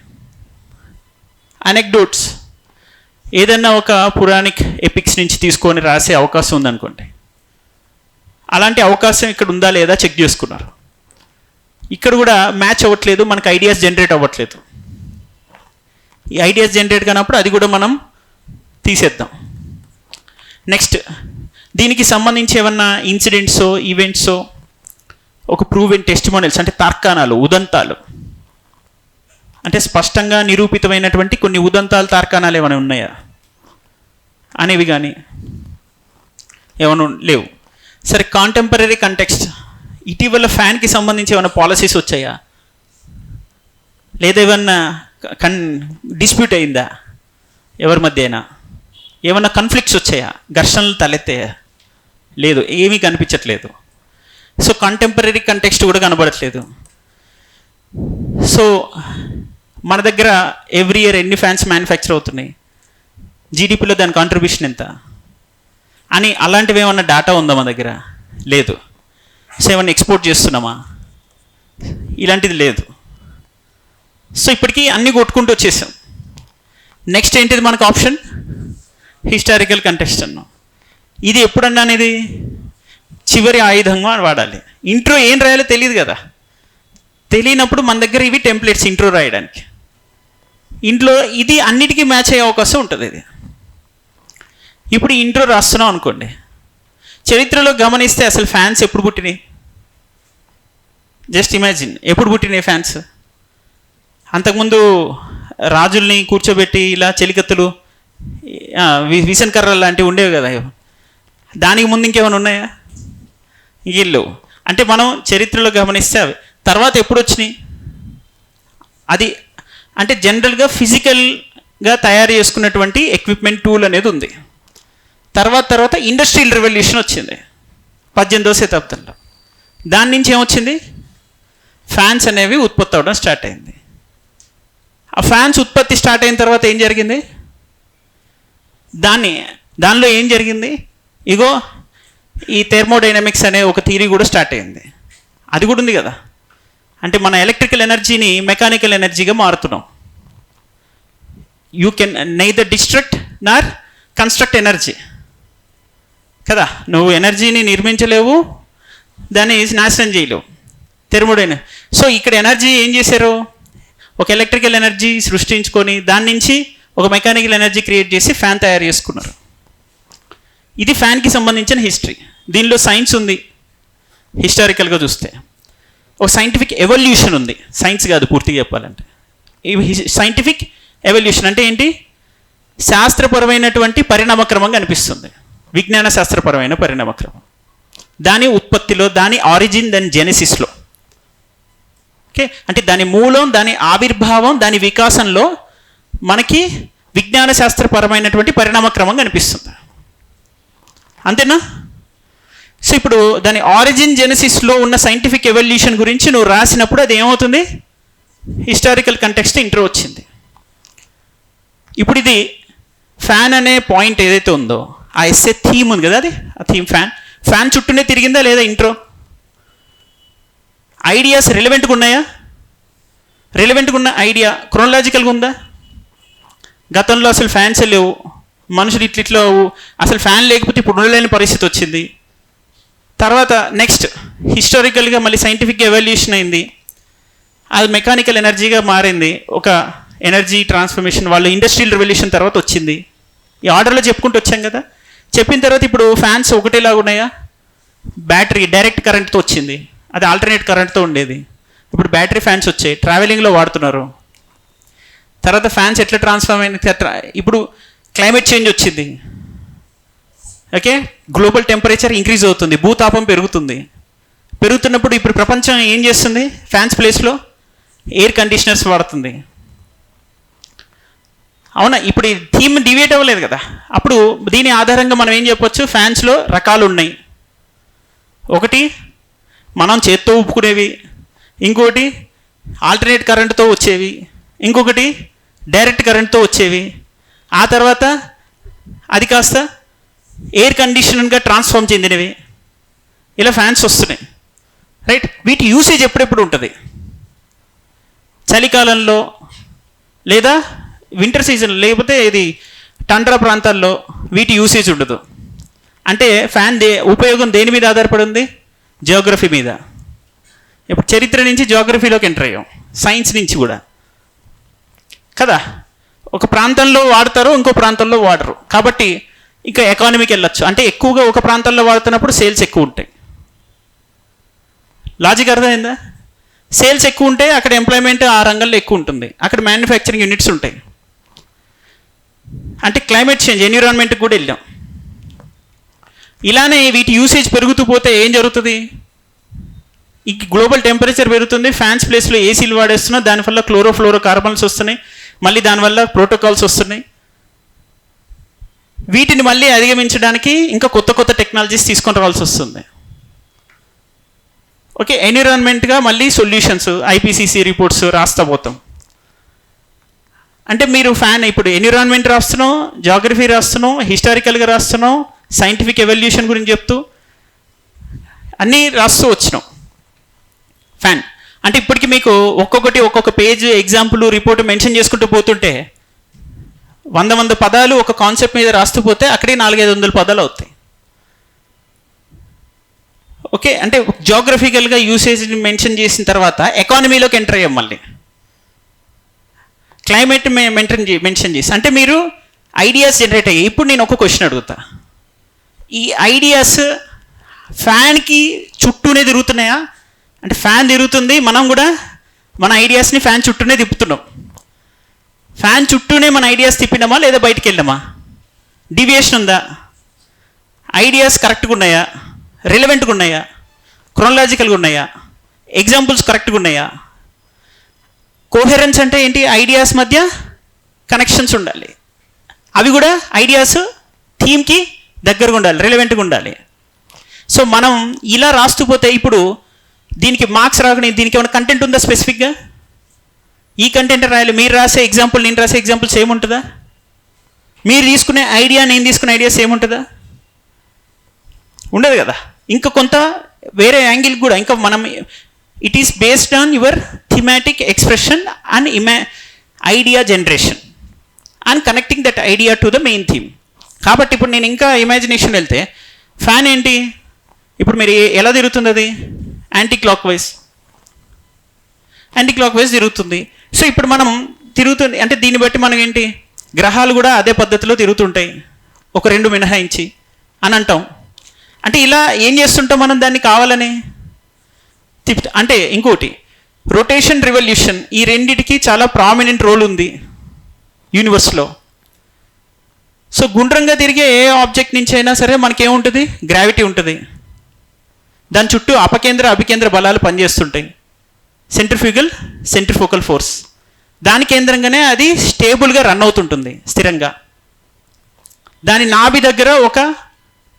అనెక్డోట్స్, ఏదన్నా ఒక పురాణిక్ ఎపిక్స్ నుంచి తీసుకొని రాసే అవకాశం ఉందనుకోండి. అలాంటి అవకాశం ఇక్కడ ఉందా లేదా చెక్ చేసుకున్నారు. ఇక్కడ కూడా మ్యాచ్ అవ్వట్లేదు, మనకు ఐడియాస్ జనరేట్ అవ్వట్లేదు. ఈ ఐడియాస్ జనరేట్ కానప్పుడు అది కూడా మనం తీసేద్దాం. నెక్స్ట్, దీనికి సంబంధించి ఏమన్నా ఇన్సిడెంట్సో ఈవెంట్సో, ఒక ప్రూవెన్ టెస్టిమోనియల్స్ అంటే తార్కాణాలు, ఉదంతాలు, అంటే స్పష్టంగా నిరూపితమైనటువంటి కొన్ని ఉదంతాలు, తార్కాణాలు ఏమైనా ఉన్నాయా అనేవి కానీ ఏమైనా లేవు. సరే, కాంటెంపరీ కంటెక్స్ట్, ఇటీవల ఫ్యాన్కి సంబంధించి ఏమైనా పాలసీస్ వచ్చాయా, లేదా ఏమన్నా డిస్ప్యూట్ అయిందా ఎవరి మధ్య అయినా? ఏమన్నా కాన్ఫ్లిక్ట్స్ వచ్చాయా? ఘర్షణలు తలెత్తాయా? లేదు, ఏమీ కనిపించట్లేదు. సో కంటెంపరీ కంటెక్స్ట్ కూడా కనబడట్లేదు. సో మన దగ్గర ఎవ్రీ ఇయర్ ఎన్ని ఫ్యాన్స్ మ్యానుఫ్యాక్చర్ అవుతున్నాయి, జీడిపిలో దాని కాంట్రిబ్యూషన్ ఎంత అని అలాంటివి ఏమన్నా డేటా ఉందా మన దగ్గర? లేదు. సో ఏమన్నా ఎక్స్పోర్ట్ చేస్తున్నామా? ఇలాంటిది లేదు. సో ఇప్పటికీ అన్నీ కొట్టుకుంటూ వచ్చేసాం. నెక్స్ట్ ఏంటిది మనకు ఆప్షన్? హిస్టారికల్ కంటెక్స్ట్ అన్నాం. ఇది ఎప్పుడన్నా అనేది చివరి ఆయుధంగా వాడాలి. ఇంట్రో ఏం రాయాలో తెలియదు కదా, తెలియనప్పుడు మన దగ్గర ఇవి టెంప్లెట్స్ ఇంట్రో రాయడానికి. ఇంట్లో ఇది అన్నిటికీ మ్యాచ్ అయ్యే అవకాశం ఉంటుంది. ఇది ఇప్పుడు ఇంట్రో రాస్తున్నాం అనుకోండి, చరిత్రలో గమనిస్తే అసలు ఫ్యాన్స్ ఎప్పుడు పుట్టినాయి? జస్ట్ ఇమాజిన్, ఎప్పుడు పుట్టినాయి ఫ్యాన్స్? అంతకుముందు రాజుల్ని కూర్చోబెట్టి ఇలా చెలికత్తులు, విసన్ కర్రలు లాంటివి ఉండేవి కదా. దానికి ముందు ఇంకేమైనా ఉన్నాయా? వీళ్ళు అంటే మనం చరిత్రలో గమనిస్తే అవి తర్వాత ఎప్పుడు వచ్చినాయి? అది అంటే జనరల్గా ఫిజికల్గా తయారు చేసుకున్నటువంటి ఎక్విప్మెంట్ టూల్ అనేది ఉంది. తర్వాత ఇండస్ట్రియల్ రెవల్యూషన్ వచ్చింది 18వ శతాబ్దంలో. దాని నుంచి ఏమొచ్చింది? ఫ్యాన్స్ అనేవి ఉత్పత్తి అవ్వడం స్టార్ట్ అయింది. ఆ ఫ్యాన్స్ ఉత్పత్తి స్టార్ట్ అయిన తర్వాత ఏం జరిగింది? దానిలో ఏం జరిగింది? ఇగో ఈ థెర్మోడైనమిక్స్ అనే ఒక థియరీ కూడా స్టార్ట్ అయింది. అది కూడా ఉంది కదా. అంటే మన ఎలక్ట్రికల్ ఎనర్జీని మెకానికల్ ఎనర్జీగా మారుతున్నాం. You can neither destruct Nar construct energy కదా. నువ్వు ఎనర్జీని నిర్మించలేవు, దాన్ని నాశనం చేయలేవు. థెర్మోడైనమిక్. సో ఇక్కడ ఎనర్జీ ఏం చేశారు? ఒక ఎలక్ట్రికల్ ఎనర్జీ సృష్టించుకొని దాని నుంచి ఒక మెకానికల్ ఎనర్జీ క్రియేట్ చేసి ఫ్యాన్ తయారు చేసుకున్నారు. ఇది ఫ్యాన్కి సంబంధించిన హిస్టరీ. దీనిలో సైన్స్ ఉంది. హిస్టారికల్గా చూస్తే ఒక సైంటిఫిక్ ఎవల్యూషన్ ఉంది. సైన్స్ కాదు పూర్తిగా చెప్పాలంటే. ఈ సైంటిఫిక్ ఎవల్యూషన్ అంటే ఏంటి? శాస్త్రపరమైనటువంటి పరిణామక్రమంగా అనిపిస్తుంది. విజ్ఞాన శాస్త్రపరమైన పరిణామక్రమం. దాని ఉత్పత్తిలో, దాని ఆరిజిన్, దాని జెనెసిస్లో, ఓకే, అంటే దాని మూలం, దాని ఆవిర్భావం, దాని వికాసంలో మనకి విజ్ఞాన శాస్త్రపరమైనటువంటి పరిణామక్రమం కనిపిస్తుంది. అంతేనా? సో ఇప్పుడు దాని ఆరిజిన్ జెనసిస్లో ఉన్న సైంటిఫిక్ ఎవల్యూషన్ గురించి నువ్వు రాసినప్పుడు అది ఏమవుతుంది? హిస్టారికల్ కంటెక్స్ట్ ఇంట్రో వచ్చింది. ఇప్పుడు ఇది ఫ్యాన్ అనే పాయింట్ ఏదైతే ఉందో ఆ ఎస్ఏ థీమ్ ఉంది కదా, అది ఆ థీమ్ ఫ్యాన్ చుట్టూనే తిరిగిందా లేదా? ఇంట్రో ఐడియాస్ రిలవెంట్గా ఉన్నాయా? రిలవెంట్గా ఉన్న ఐడియా క్రోనలాజికల్గా ఉందా? గతంలో అసలు ఫ్యాన్స్ లేవు, మనుషులు ఇట్లిట్లో అసలు ఫ్యాన్ లేకపోతే ఇప్పుడు ఉండలేని పరిస్థితి వచ్చింది. తర్వాత నెక్స్ట్ హిస్టారికల్గా మళ్ళీ సైంటిఫిక్ ఎవల్యూషన్ అయింది, అది మెకానికల్ ఎనర్జీగా మారింది. ఒక ఎనర్జీ ట్రాన్స్ఫర్మేషన్ వాళ్ళు ఇండస్ట్రియల్ రెవల్యూషన్ తర్వాత వచ్చింది. ఈ ఆర్డర్లో చెప్పుకుంటూ వచ్చాం కదా. చెప్పిన తర్వాత ఇప్పుడు ఫ్యాన్స్ ఒకటేలాగా ఉన్నాయా? బ్యాటరీ డైరెక్ట్ కరెంట్తో వచ్చింది, అది ఆల్టర్నేట్ కరెంట్తో ఉండేది. ఇప్పుడు బ్యాటరీ ఫ్యాన్స్ వచ్చాయి, ట్రావెలింగ్లో వాడుతున్నారు. తర్వాత ఫ్యాన్స్ ఎట్లా ట్రాన్స్ఫార్మ్ అయింది? ఇప్పుడు క్లైమేట్ చేంజ్ వచ్చింది, ఓకే, గ్లోబల్ టెంపరేచర్ ఇంక్రీజ్ అవుతుంది, భూతాపం పెరుగుతుంది. పెరుగుతున్నప్పుడు ఇప్పుడు ప్రపంచం ఏం చేస్తుంది? ఫ్యాన్స్ ప్లేస్లో ఎయిర్ కండిషనర్స్ వాడుతుంది. అవునా? ఇప్పుడు ఈ థీమ్ డివేట్ అవ్వలేదు కదా. అప్పుడు దీని ఆధారంగా మనం ఏం చెప్పొచ్చు? ఫ్యాన్స్లో రకాలు ఉన్నాయి. ఒకటి మనం చేత్తో ఊపుకునేవి, ఇంకొకటి ఆల్టర్నేట్ కరెంట్తో వచ్చేవి, ఇంకొకటి డైరెక్ట్ కరెంట్తో వచ్చేవి. ఆ తర్వాత అది కాస్త ఎయిర్ కండిషనర్గా ట్రాన్స్ఫార్మ్ చెందినవి. ఇలా ఫ్యాన్స్ వస్తున్నాయి, రైట్. వీటి యూసేజ్ ఎప్పుడెప్పుడు ఉంటుంది? చలికాలంలో లేదా వింటర్ సీజన్, లేకపోతే ఇది టండ్రా ప్రాంతాల్లో వీటి యూసేజ్ ఉండదు. అంటే ఫ్యాన్ ఉపయోగం దేని మీద ఆధారపడి ఉంది? జియోగ్రఫీ మీద. ఇప్పుడు చరిత్ర నుంచి జియోగ్రఫీలోకి ఎంటర్ అయ్యాం, సైన్స్ నుంచి కూడా కదా. ఒక ప్రాంతంలో వాడతారు, ఇంకో ప్రాంతంలో వాడరు. కాబట్టి ఇంకా ఎకానమీకి వెళ్ళొచ్చు. అంటే ఎక్కువగా ఒక ప్రాంతంలో వాడుతున్నప్పుడు సేల్స్ ఎక్కువ ఉంటాయి. లాజిక్ అర్థమైందా? సేల్స్ ఎక్కువ ఉంటే అక్కడ ఎంప్లాయ్మెంట్ ఆ రంగంలో ఎక్కువ ఉంటుంది, అక్కడ మ్యానుఫ్యాక్చరింగ్ యూనిట్స్ ఉంటాయి. అంటే క్లైమేట్ చేంజ్, ఎన్విరాన్మెంట్కి కూడా వెళ్ళాం. ఇలానే వీటి యూసేజ్ పెరుగుతూ పోతే ఏం జరుగుతుంది? ఈ గ్లోబల్ టెంపరేచర్ పెరుగుతుంది, ఫ్యాన్స్ ప్లేస్లో ఏసీలు వాడేస్తున్నాం, దానివల్ల క్లోరోఫ్లోరో కార్బన్స్ వస్తున్నాయి, మళ్ళీ దానివల్ల ప్రోటోకాల్స్ వస్తున్నాయి. వీటిని మళ్ళీ అధిగమించడానికి ఇంకా కొత్త కొత్త టెక్నాలజీస్ తీసుకొని రావాల్సి వస్తుంది. ఓకే, ఎన్విరాన్మెంట్గా మళ్ళీ సొల్యూషన్స్, ఐపీసీసీ రిపోర్ట్స్ రాస్తా పోతాం. అంటే మీరు ఫ్యాన్ ఇప్పుడు ఎన్విరాన్మెంట్ రాస్తున్నాం, జాగ్రఫీ రాస్తున్నాం, హిస్టారికల్గా రాస్తున్నాం, సైంటిఫిక్ ఎవల్యూషన్ గురించి చెప్తూ అన్నీ రాస్తూ వచ్చినాం. ఫ్యాన్ అంటే ఇప్పటికి మీకు ఒక్కొక్క పేజ్ ఎగ్జాంపుల్ రిపోర్ట్ మెన్షన్ చేసుకుంటూ పోతుంటే 100 పదాలు ఒక కాన్సెప్ట్ మీద రాస్తూ పోతే అక్కడే 400-500 పదాలు అవుతాయి. ఓకే, అంటే జాగ్రఫికల్గా యూసేజ్ని మెన్షన్ చేసిన తర్వాత ఎకానమీలోకి ఎంటర్ అయ్యాం, మళ్ళీ క్లైమేట్ మెన్షన్ చేసి, అంటే మీరు ఐడియాస్ జనరేట్ అయ్యాయి. ఇప్పుడు నేను ఒక క్వశ్చన్ అడుగుతా, ఈ ఐడియాస్ ఫ్యాన్కి చుట్టూనే తిరుగుతున్నాయా? అంటే ఫ్యాన్ తిరుగుతుంది, మనం కూడా మన ఐడియాస్ని ఫ్యాన్ చుట్టూనే తిప్పుతున్నాం. ఫ్యాన్ చుట్టూనే మన ఐడియాస్ తిప్పినామా లేదా బయటికి వెళ్ళామా? డివియేషన్ ఉందా? ఐడియాస్ కరెక్ట్గా ఉన్నాయా? రిలవెంట్గా ఉన్నాయా? క్రోనలాజికల్గా ఉన్నాయా? ఎగ్జాంపుల్స్ కరెక్ట్గా ఉన్నాయా? కోహెరెన్స్ అంటే ఏంటి? ఐడియాస్ మధ్య కనెక్షన్స్ ఉండాలి, అవి కూడా ఐడియాస్ థీమ్కి దగ్గరగా ఉండాలి, రిలవెంట్గా ఉండాలి. సో మనం ఇలా రాస్తూ పోతే ఇప్పుడు దీనికి మార్క్స్ రాకుండా దీనికి ఏమైనా కంటెంట్ ఉందా స్పెసిఫిక్గా? ఈ కంటెంట్ రాయాలి. మీరు రాసే ఎగ్జాంపుల్, నేను రాసే ఎగ్జాంపుల్ సేమ్ ఉంటుందా? మీరు తీసుకునే ఐడియా, నేను తీసుకునే ఐడియా సేమ్ ఉంటుందా? ఉండదు కదా. ఇంకా కొంత వేరే యాంగిల్ కూడా ఇంకా మనం it is based on your thematic expression and idea generation and connecting that idea to the main theme. కాబట్టి ఇప్పుడు నేను ఇంకా ఇమాజినేషన్ వెళ్తే ఫ్యాన్ ఏంటి, ఇప్పుడు మీరు ఎలా తిరుగుతుంది? అది యాంటీ క్లాక్ వైజ్ తిరుగుతుంది. సో ఇప్పుడు మనం తిరుగుతుంది అంటే దీన్ని బట్టి మనం ఏంటి, గ్రహాలు కూడా అదే పద్ధతిలో తిరుగుతుంటాయి, ఒక 2 మినహాయించి అని అంటాం. అంటే ఇలా ఏం చేస్తుంటాం మనం దాన్ని కావాలని అంటే ఇంకోటి రొటేషన్, రివల్యూషన్, ఈ రెండిటికి చాలా ప్రామినెంట్ రోల్ ఉంది యూనివర్స్లో. సో గుండ్రంగా తిరిగే ఏ ఆబ్జెక్ట్ నుంచి అయినా సరే మనకేముంటుంది? గ్రావిటీ ఉంటుంది. దాని చుట్టూ అపకేంద్ర అభికేంద్ర బలాలు పనిచేస్తుంటాయి, సెంట్రిఫ్యూగల్ ఫోర్స్. దాని కేంద్రంగానే అది స్టేబుల్గా రన్ అవుతుంటుంది స్థిరంగా. దాని నాభి దగ్గర ఒక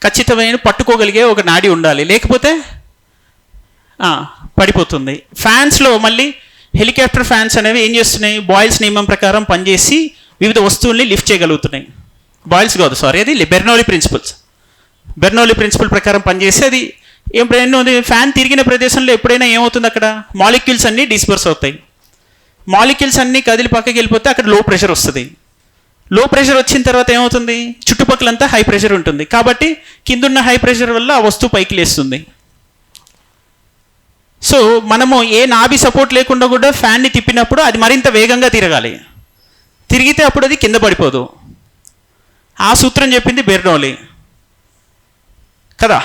ఖచ్చితమైన పట్టుకోగలిగే ఒక నాడి ఉండాలి, లేకపోతే పడిపోతుంది. ఫ్యాన్స్లో మళ్ళీ హెలికాప్టర్ ఫ్యాన్స్ అనేవి ఏం చేస్తున్నాయి? బాయిల్స్ నియమం ప్రకారం పనిచేసి వివిధ వస్తువుల్ని లిఫ్ట్ చేయగలుగుతున్నాయి. బాయిల్స్ కాదు, సారీ, అది బెర్నౌలీ ప్రిన్సిపల్ ప్రకారం పనిచేసి అది ఎప్పుడైనా ఫ్యాన్ తిరిగిన ప్రదేశంలో ఎప్పుడైనా ఏమవుతుంది? అక్కడ మాలిక్యూల్స్ అన్నీ డిస్పర్స్ అవుతాయి. మాలిక్యూల్స్ అన్నీ కదిలి పక్కకి వెళ్ళిపోతే అక్కడ లో ప్రెషర్ వస్తుంది. లో ప్రెషర్ వచ్చిన తర్వాత ఏమవుతుంది? చుట్టుపక్కలంతా హై ప్రెషర్ ఉంటుంది. కాబట్టి కిందున్న హై ప్రెషర్ వల్ల ఆ వస్తువు పైకి లేస్తుంది. సో మనము ఏ నాభి సపోర్ట్ లేకుండా కూడా ఫ్యాన్ని తిప్పినప్పుడు అది మరింత వేగంగా తిరగాలి. తిరిగితే అప్పుడు అది కింద పడిపోదు. ఆ సూత్రం చెప్పింది బెర్నౌలీ కదా.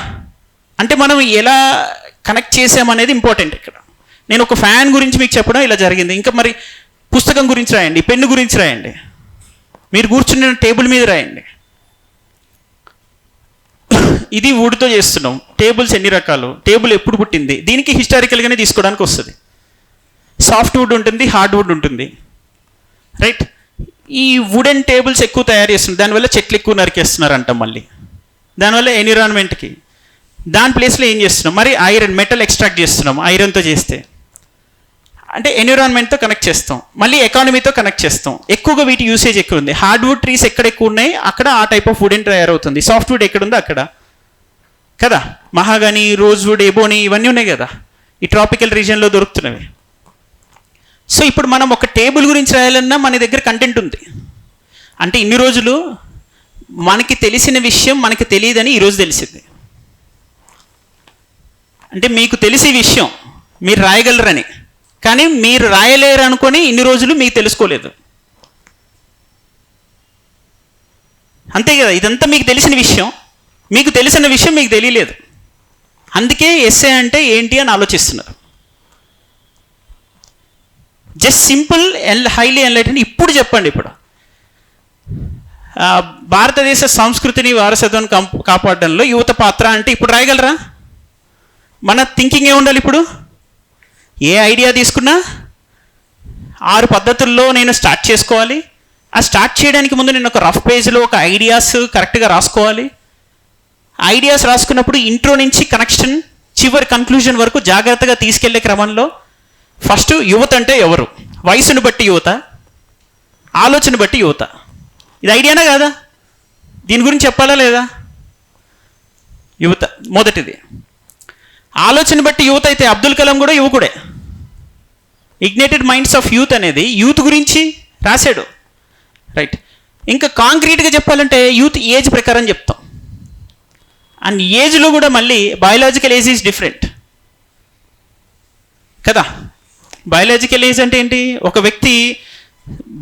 అంటే మనం ఎలా కనెక్ట్ చేసామనేది ఇంపార్టెంట్ ఇక్కడ. నేను ఒక ఫ్యాన్ గురించి మీకు చెప్పడం ఇలా జరిగింది. ఇంకా మరి పుస్తకం గురించి రాయండి, పెన్ను గురించి రాయండి, మీరు కూర్చున్న టేబుల్ మీద రాయండి. ఇది వుడ్తో చేస్తున్నాం. టేబుల్స్ ఎన్ని రకాలు, టేబుల్ ఎప్పుడు పుట్టింది, దీనికి హిస్టారికల్గానే తీసుకోవడానికి వస్తుంది. సాఫ్ట్ వుడ్ ఉంటుంది, హార్డ్ వుడ్ ఉంటుంది, రైట్. ఈ వుడెన్ టేబుల్స్ ఎక్కువ తయారు చేస్తున్నారు, దానివల్ల చెట్లు ఎక్కువ నరికేస్తున్నారు అంటాం. మళ్ళీ దానివల్ల ఎన్విరాన్మెంట్కి దాని ప్లేస్లో ఏం చేస్తున్నాం? మరి ఐరన్, మెటల్ ఎక్స్ట్రాక్ట్ చేస్తున్నాం. ఐరన్తో చేస్తే అంటే ఎన్విరాన్మెంట్తో కనెక్ట్ చేస్తాం, మళ్ళీ ఎకానమీతో కనెక్ట్ చేస్తాం. ఎక్కువగా వీటి యూసేజ్ ఎక్కువ ఉంది. హార్డ్వుడ్ ట్రీస్ ఎక్కడ ఎక్కువ ఉన్నాయి అక్కడ ఆ టైప్ ఆఫ్ వుడెన్ తయారవుతుంది. సాఫ్ట్వుడ్ ఎక్కడుందో అక్కడ కదా. మహాగని, రోజ్వుడ్, ఎబోనీ ఇవన్నీ ఉన్నాయి కదా, ఈ ట్రాపికల్ రీజియన్లో దొరుకుతున్నవి. సో ఇప్పుడు మనం ఒక టేబుల్ గురించి రాయాలన్నా మన దగ్గర కంటెంట్ ఉంది. అంటే ఇన్ని రోజులు మనకి తెలిసిన విషయం మనకి తెలియదని ఈరోజు తెలిసింది. అంటే మీకు తెలిసే విషయం మీరు రాయగలరని, కానీ మీరు రాయలేరు అనుకొని ఇన్ని రోజులు మీకు తెలుసుకోలేదు. అంతే కదా, ఇదంతా మీకు తెలిసిన విషయం, మీకు తెలిసిన విషయం మీకు తెలియలేదు. అందుకే ఎస్సే అంటే ఏంటి అని ఆలోచిస్తున్నారు. Just simple highly enlightened. ఇప్పుడు చెప్పండి, ఇప్పుడు భారతదేశ సంస్కృతిని వారసత్వాన్ని కాపాడడంలో యువత పాత్ర అంటే ఇప్పుడు రాయగలరా? మన థింకింగ్ ఏ ఉండాలి ఇప్పుడు? ఏ ఐడియా తీసుకున్నా 6 పద్ధతుల్లో నేను స్టార్ట్ చేసుకోవాలి. ఆ స్టార్ట్ చేయడానికి ముందు నేను ఒక రఫ్ పేజ్లో ఒక ఐడియాస్ కరెక్ట్గా రాసుకోవాలి. ఐడియాస్ రాసుకున్నప్పుడు ఇంట్రో నుంచి కనెక్షన్ చివరి కన్క్లూజన్ వరకు జాగ్రత్తగా తీసుకెళ్లే క్రమంలో ఫస్ట్ యువత అంటే ఎవరు, వయసును బట్టి యువత, ఆలోచన బట్టి యువత. ఇది ఐడియానా కాదా? దీని గురించి చెప్పాలా లేదా? యువత మొదటిది. ఆలోచన బట్టి యూత్ అయితే అబ్దుల్ కలాం కూడా యువకుడే. ఇగ్నైటెడ్ మైండ్స్ ఆఫ్ యూత్ అనేది యూత్ గురించి రాశాడు, రైట్. ఇంకా కాంక్రీట్గా చెప్పాలంటే యూత్ ఏజ్ ప్రకారం చెప్తాం. అండ్ ఏజ్లో కూడా మళ్ళీ బయాలజికల్ ఏజ్ ఈజ్ డిఫరెంట్ కదా. బయాలజికల్ ఏజ్ అంటే ఏంటి? ఒక వ్యక్తి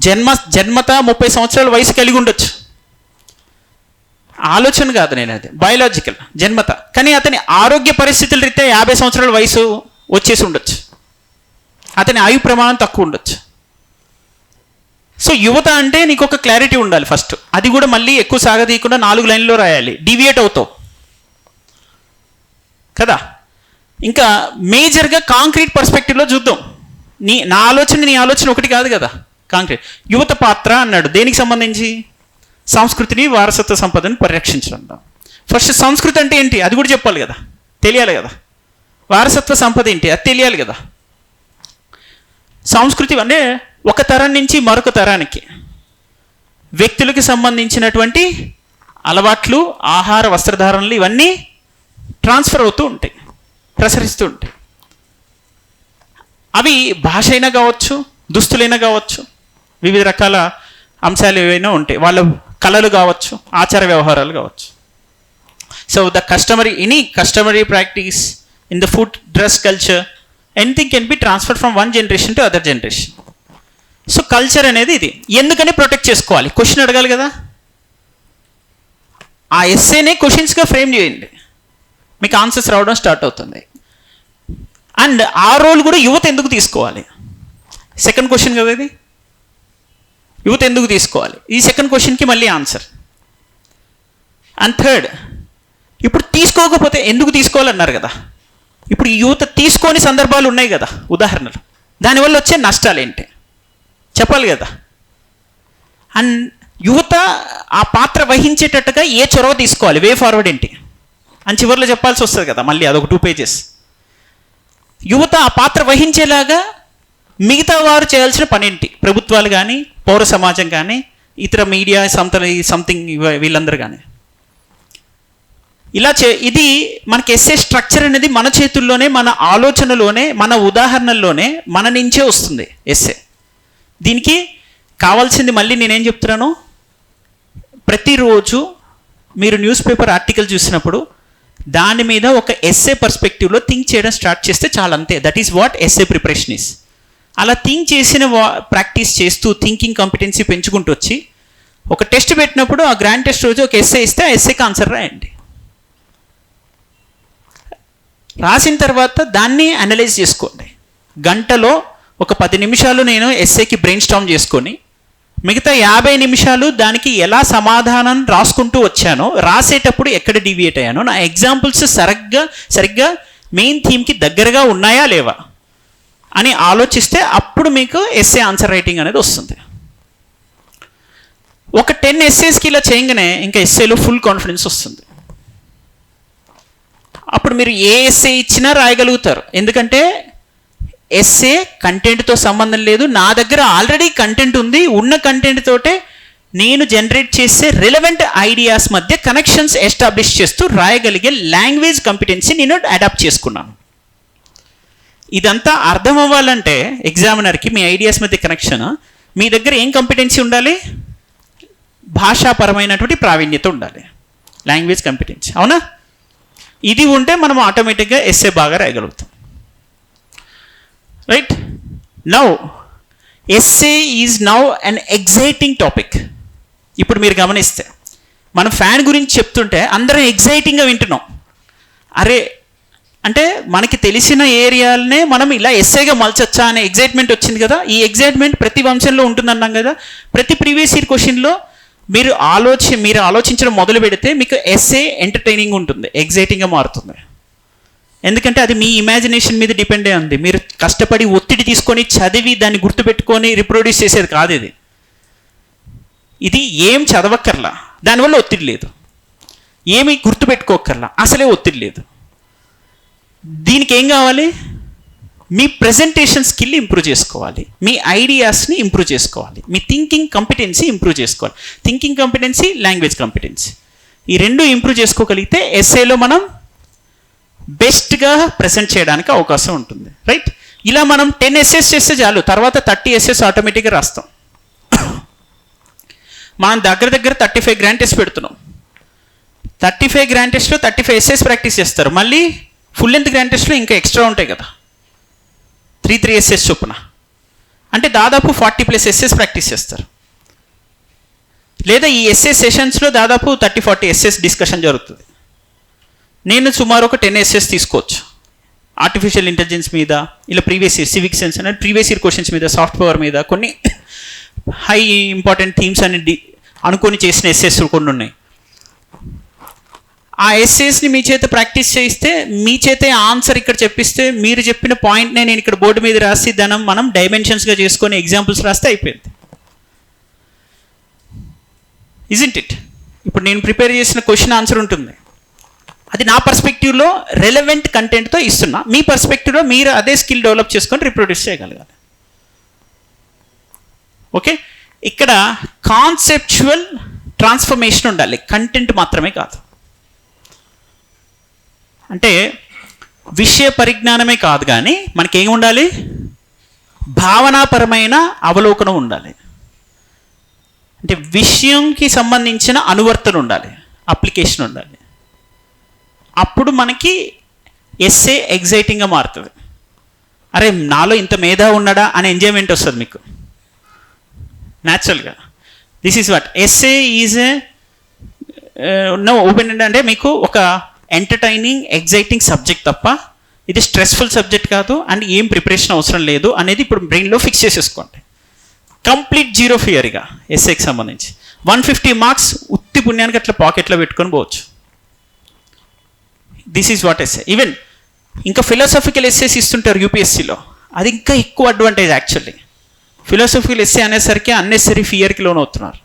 జన్మత 30 సంవత్సరాల వయసు కలిగి ఉండొచ్చు. ఆలోచన కాదు, నేను అది బయాలజికల్ జన్మత. కానీ అతని ఆరోగ్య పరిస్థితుల రీత్యా 50 సంవత్సరాల వయసు వచ్చేసి ఉండొచ్చు, అతని ఆయు ప్రమాణం తక్కువ ఉండొచ్చు. సో యువత అంటే నీకు ఒక క్లారిటీ ఉండాలి ఫస్ట్. అది కూడా మళ్ళీ ఎక్కువ సాగదీయకుండా 4 లైన్లో రాయాలి, డీవియేట్ అవుతావు కదా. ఇంకా మేజర్గా కాంక్రీట్ పర్స్పెక్టివ్లో చూద్దాం. నా ఆలోచన నీ ఆలోచన ఒకటి కాదు కదా. కాంక్రీట్ యువత పాత్ర అన్నాడు, దేనికి సంబంధించి? సంస్కృతిని, వారసత్వ సంపదను పరిరక్షించడం. ఫస్ట్ సంస్కృతి అంటే ఏంటి అది కూడా చెప్పాలి కదా, తెలియాలి కదా. వారసత్వ సంపద ఏంటి అది తెలియాలి కదా. సంస్కృతి అంటే ఒక తరం నుంచి మరొక తరానికి వ్యక్తులకు సంబంధించినటువంటి అలవాట్లు, ఆహార, వస్త్రధారణలు ఇవన్నీ ట్రాన్స్ఫర్ అవుతూ ఉంటాయి, ప్రసరిస్తూ ఉంటాయి. అవి భాష అయినా కావచ్చు, దుస్తులైనా కావచ్చు, వివిధ రకాల అంశాలు ఏవైనా ఉంటాయి, వాళ్ళ కళలు కావచ్చు, ఆచార వ్యవహారాలు కావచ్చు. So the customary practice in the food, dress, culture, anything can be transfer from one generation to other generation. So culture అనేది ఇది. ఎందుకని ప్రొటెక్ట్ చేసుకోవాలి? క్వశ్చన్ అడగాలి కదా. ఆ ఎస్సేనే క్వశ్చన్స్గా ఫ్రేమ్ చేయండి, మీకు ఆన్సర్స్ రావడం స్టార్ట్ అవుతుంది. అండ్ ఆ రోల్ కూడా యువత ఎందుకు తీసుకోవాలి? సెకండ్ క్వశ్చన్ కదా ఇది, యువత ఎందుకు తీసుకోవాలి? ఈ సెకండ్ క్వశ్చన్కి మళ్ళీ ఆన్సర్. అండ్ థర్డ్, ఇప్పుడు తీసుకోకపోతే ఎందుకు తీసుకోవాలన్నారు కదా. ఇప్పుడు యువత తీసుకోని సందర్భాలు ఉన్నాయి కదా, ఉదాహరణలు. దానివల్ల వచ్చే నష్టాలు ఏంటి చెప్పాలి కదా. అండ్ యువత ఆ పాత్ర వహించేటట్టుగా ఏ చొరవ తీసుకోవాలి, వే ఫార్వర్డ్ ఏంటి అని చివరిలో చెప్పాల్సి వస్తుంది కదా. మళ్ళీ అదొక 2 పేజెస్. యువత ఆ పాత్ర వహించేలాగా మిగతా వారు చేయాల్సిన పని ఏంటి? ప్రభుత్వాలు కానీ, పౌర సమాజం కానీ, ఇతర మీడియా సంథింగ్ వీళ్ళందరూ కానీ ఇలా ఇది మనకి ఎస్సే స్ట్రక్చర్ అనేది మన చేతుల్లోనే, మన ఆలోచనలోనే, మన ఉదాహరణల్లోనే మన నుంచే వస్తుంది ఎస్సే. దీనికి కావాల్సింది మళ్ళీ నేనేం చెప్తున్నాను, ప్రతిరోజు మీరు న్యూస్ పేపర్ ఆర్టికల్ చూసినప్పుడు దాని మీద ఒక ఎస్సే పర్స్పెక్టివ్లో థింక్ చేయడం స్టార్ట్ చేస్తే చాలా, అంతే. That is what essay preparation is. అలా థింక్ చేసిన ప్రాక్టీస్ చేస్తూ థింకింగ్ కాంపిటెన్సీ పెంచుకుంటూ వచ్చి ఒక టెస్ట్ పెట్టినప్పుడు ఆ గ్రాండ్ టెస్ట్ రోజు ఒక ఎస్సే ఇస్తే ఆ ఎస్సేకి ఆన్సర్ రాయండి. రాసిన తర్వాత దాన్ని అనలైజ్ చేసుకోండి. గంటలో ఒక 10 నిమిషాలు నేను ఎస్సేకి బ్రెయిన్ స్టార్మ్ చేసుకొని మిగతా 50 నిమిషాలు దానికి ఎలా సమాధానం రాసుకుంటూ వచ్చానో, రాసేటప్పుడు ఎక్కడ డీవియేట్ అయ్యానో, నా ఎగ్జాంపుల్స్ సరిగ్గా మెయిన్ థీమ్కి దగ్గరగా ఉన్నాయా లేవా అని ఆలోచిస్తే అప్పుడు మీకు ఎస్సే ఆన్సర్ రైటింగ్ అనేది వస్తుంది. ఒక 10 ఎస్సేస్కి ఇలా చేయగానే ఇంకా ఎస్సేలో ఫుల్ కాన్ఫిడెన్స్ వస్తుంది. అప్పుడు మీరు ఏ ఎస్సే ఇచ్చినా రాయగలుగుతారు. ఎందుకంటే ఎస్సే కంటెంట్తో సంబంధం లేదు, నా దగ్గర ఆల్రెడీ కంటెంట్ ఉంది. ఉన్న కంటెంట్ తోటే నేను జనరేట్ చేసే రిలవెంట్ ఐడియాస్ మధ్య కనెక్షన్స్ ఎస్టాబ్లిష్ చేస్తూ రాయగలిగే లాంగ్వేజ్ కాంపిటెన్సీ నేను అడాప్ట్ చేసుకున్నాను. ఇదంతా అర్థం అవ్వాలంటే ఎగ్జామినర్కి మీ ఐడియాస్ మధ్య కనెక్షన్, మీ దగ్గర ఏం కాంపిటెన్సీ ఉండాలి? భాషాపరమైనటువంటి ప్రావీణ్యత ఉండాలి, లాంగ్వేజ్ కాంపిటెన్సీ. అవునా? ఇది ఉంటే మనం ఆటోమేటిక్గా ఎస్సే బాగా రాయగలుగుతాం. Right now essay is now an exciting topic. ఇప్పుడు మీరు గమనిస్తే మనం ఫ్యాన్ గురించి చెప్తుంటే అందరం ఎగ్జైటింగ్గా వింటున్నాం. అరే అంటే మనకి తెలిసిన ఏరియాలనే మనం ఇలా ఎస్సేగా మలచొచ్చా అనే ఎగ్జైట్మెంట్ వచ్చింది కదా. ఈ ఎగ్జైట్మెంట్ ప్రతి వంశంలో ఉంటుందన్నాం కదా. ప్రతి ప్రీవియస్ ఇయర్ క్వశ్చన్లో మీరు ఆలోచించడం మొదలు పెడితే మీకు ఎస్సే ఎంటర్టైనింగ్ ఉంటుంది, ఎగ్జైటింగ్గా మారుతుంది. ఎందుకంటే అది మీ ఇమాజినేషన్ మీద డిపెండ్ అయి ఉంది. మీరు కష్టపడి ఒత్తిడి తీసుకొని చదివి దాన్ని గుర్తుపెట్టుకొని రిప్రొడ్యూస్ చేసేది కాదు ఇది. ఇది ఏం చదవక్కర్లా, దానివల్ల ఒత్తిడి లేదు. ఏమి గుర్తుపెట్టుకోకర్లా, అసలే ఒత్తిడి లేదు. దీనికి ఏం కావాలి? మీ ప్రెజెంటేషన్ స్కిల్ ఇంప్రూవ్ చేసుకోవాలి, మీ ఐడియాస్ని ఇంప్రూవ్ చేసుకోవాలి, మీ థింకింగ్ కాంపిటెన్సీ ఇంప్రూవ్ చేసుకోవాలి. థింకింగ్ కాంపిటెన్సీ, లాంగ్వేజ్ కాంపిటెన్సీ, ఈ రెండు ఇంప్రూవ్ చేసుకోగలిగితే ఎస్ఏలో మనం బెస్ట్గా ప్రజెంట్ చేయడానికి అవకాశం ఉంటుంది. రైట్? ఇలా మనం 10 ఎస్ఎస్ చేస్తే చాలు, తర్వాత 30 ఎస్ఎస్ ఆటోమేటిక్గా రాస్తాం. మనం దగ్గర 35 గ్రాండ్ టెస్ట్ పెడుతున్నాం. 35 గ్రాండ్ టెస్ట్లో 35 ఎస్ఎస్ ప్రాక్టీస్ చేస్తారు. మళ్ళీ ఫుల్ లెంత్ గ్రాండ్ టెస్ట్లో ఇంకా ఎక్స్ట్రా ఉంటాయి కదా, 3 ఎస్ఎస్ చొప్పున. అంటే దాదాపు 40+ ఎస్ఎస్ ప్రాక్టీస్ చేస్తారు. లేదా ఈ ఎస్ఎస్ సెషన్స్లో దాదాపు 30-40 ఎస్ఎస్ డిస్కషన్ జరుగుతుంది. నేను సుమారు ఒక 10 ఎస్ఎస్ తీసుకోవచ్చు ఆర్టిఫిషియల్ ఇంటెలిజెన్స్ మీద, ఇలా ప్రీవియస్ ఇయర్ సివిక్ సెన్స్ అనేది ప్రీవియస్ ఇయర్ క్వశ్చన్స్ మీద, సాఫ్ట్ పవర్ మీద, కొన్ని హై ఇంపార్టెంట్ థీమ్స్ అని అనుకొని చేసిన ఎస్ఎస్ కొన్ని ఉన్నాయి. ఆ ఎస్ఎస్ని మీ చేత ప్రాక్టీస్ చేయిస్తే, మీ చేతే ఆన్సర్ ఇక్కడ చెప్పిస్తే, మీరు చెప్పిన పాయింట్నే నేను ఇక్కడ బోర్డు మీద రాసి దానం మనం డైమెన్షన్స్గా చేసుకొని ఎగ్జాంపుల్స్ రాస్తే అయిపోయింది. Isn't it? ఇప్పుడు నేను ప్రిపేర్ చేసిన క్వశ్చన్ ఆన్సర్ ఉంటుంది, అది నా పర్స్పెక్టివ్లో రెలవెంట్ కంటెంట్తో ఇస్తున్నా. మీ పర్స్పెక్టివ్లో మీరు అదే స్కిల్ డెవలప్ చేసుకొని రిప్రొడ్యూస్ చేయగలగాలి. ఓకే? ఇక్కడ కాన్సెప్చువల్ ట్రాన్స్ఫర్మేషన్ ఉండాలి, కంటెంట్ మాత్రమే కాదు. అంటే విషయ పరిజ్ఞానమే కాదు, కానీ మనకేం ఉండాలి? భావనాపరమైన అవలోకనం ఉండాలి. అంటే విషయంకి సంబంధించిన అనువర్తన ఉండాలి, అప్లికేషన్ ఉండాలి. అప్పుడు మనకి ఎస్ఏ ఎగ్జైటింగ్గా మారుతుంది. అరే నాలో ఇంత మేధా ఉన్నాడా అనే ఎంజాయ్మెంట్ వస్తుంది మీకు న్యాచురల్గా. This is what SA is a no open అంటే మీకు ఒక ఎంటర్టైనింగ్ ఎగ్జైటింగ్ సబ్జెక్ట్ తప్ప ఇది స్ట్రెస్ఫుల్ సబ్జెక్ట్ కాదు, అండ్ ఏం ప్రిపరేషన్ అవసరం లేదు అనేది ఇప్పుడు బ్రెయిన్లో ఫిక్స్ చేసేసుకోండి. కంప్లీట్ జీరో ఫియర్గా ఎస్ఏకి సంబంధించి 150 మార్క్స్ ఉత్తి పుణ్యానికి అట్లా పాకెట్లో పెట్టుకొని పోవచ్చు. This is what SA. Even ఇంకా ఫిలాసఫికల్ ఎస్ఏస్ ఇస్తుంటారు యూపీఎస్సీలో, అది ఇంకా ఎక్కువ అడ్వాంటేజ్ యాక్చువల్లీ. ఫిలాసఫికల్ ఎస్ఏ అనేసరికి అన్నెసరీ ఫియర్కి లోన్ అవుతున్నారు.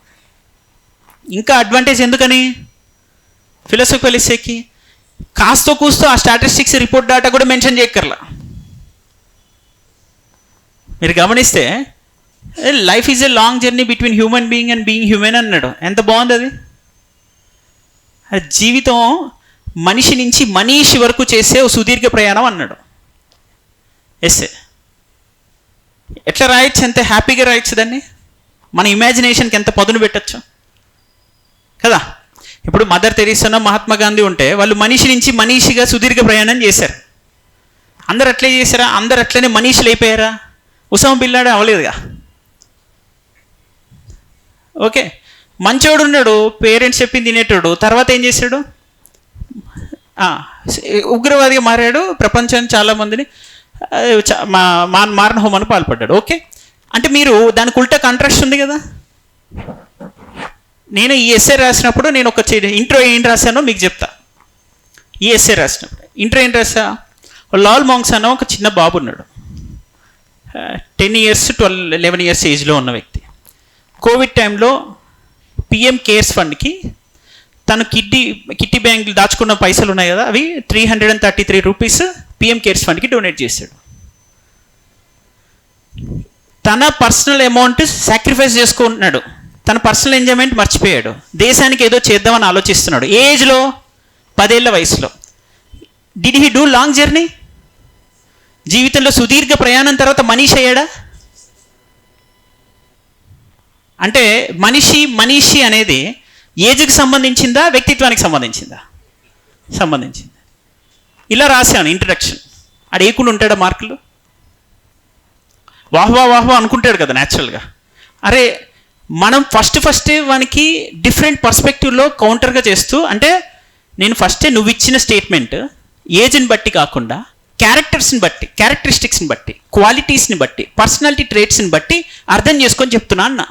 ఇంకా అడ్వాంటేజ్ ఎందుకని? ఫిలాసఫికల్ ఎస్ఏకి కాస్తో కూస్తో ఆ స్టాటిస్టిక్స్ రిపోర్ట్ డేటా కూడా మెన్షన్ చేయక్కర్లా. మీరు గమనిస్తే life is a long journey between human being and being human అన్నాడు. ఎంత బాగుంది అది. జీవితం మనిషి నుంచి మనీషి వరకు చేసే ఓ సుదీర్ఘ ప్రయాణం అన్నాడు ఎస్ఏ. ఎట్లా రాయొచ్చు? ఎంత హ్యాపీగా రాయొచ్చు దాన్ని. మన ఇమాజినేషన్కి ఎంత పదును పెట్టచ్చు కదా. ఇప్పుడు మదర్ తెరీసానో మహాత్మా గాంధీ ఉంటే వాళ్ళు మనిషి నుంచి మనీషిగా సుదీర్ఘ ప్రయాణం చేశారు. అందరు అట్లే చేశారా? అందరు అట్లనే మనీషులు అయిపోయారా? ఉసామా బిన్ లాడెన్ అవ్వలేదుగా. ఓకే, మంచోడు ఉన్నాడు, పేరెంట్స్ చెప్పింది తినేటోడు, తర్వాత ఏం చేశాడు? ఉగ్రవాదిగా మారాడు, ప్రపంచాన్ని చాలామందిని మారణ హోమాన్ని పాల్పడ్డాడు. ఓకే, అంటే మీరు దానికి ఉల్టా కాంట్రాస్ట్ ఉంది కదా. నేను ఈ ఎస్ఏ రాసినప్పుడు నేను ఒక ఇంట్రో ఏం రాశానో మీకు చెప్తా. ఈ ఎస్ఏ రాసినప్పుడు ఇంట్రో ఏం రాసా? లాల్ మాంగ్స్ అన్న ఒక చిన్న బాబు ఉన్నాడు, 10 years 11 years ఏజ్లో ఉన్న వ్యక్తి. కోవిడ్ టైంలో పిఎం కేర్స్ ఫండ్కి తను కిట్టి బ్యాంక్ దాచుకున్న పైసలు ఉన్నాయి కదా, అవి 333 రూపీస్ పిఎం కేర్స్ ఫండ్కి డొనేట్ చేశాడు. తన పర్సనల్ అమౌంట్ సాక్రిఫైస్ చేసుకుంటున్నాడు, తన పర్సనల్ ఎంజాయ్మెంట్ మర్చిపోయాడు, దేశానికి ఏదో చేద్దామని ఆలోచిస్తున్నాడు. ఏజ్లో 10 ఏళ్ల వయసులో. Did he do long journey? జీవితంలో సుదీర్ఘ ప్రయాణం తర్వాత మనీషి అయ్యాడా? అంటే మనీషి అనేది ఏజ్కి సంబంధించిందా, వ్యక్తిత్వానికి సంబంధించిందా? సంబంధించింది. ఇలా రాశాను ఇంట్రడక్షన్. అడేయకుండా ఉంటాడా మార్కులు? వాహ్వా అనుకుంటాడు కదా న్యాచురల్గా. అరే మనం ఫస్ట్ వానికి డిఫరెంట్ పర్స్పెక్టివ్లో కౌంటర్గా చేస్తూ, అంటే నేను ఫస్టే నువ్వు ఇచ్చిన స్టేట్మెంట్ ఏజ్ని బట్టి కాకుండా క్యారెక్టర్స్ని బట్టి, క్యారెక్టరిస్టిక్స్ని బట్టి, క్వాలిటీస్ని బట్టి, పర్సనాలిటీ ట్రేట్స్ని బట్టి అర్థం చేసుకొని చెప్తున్నా అన్న.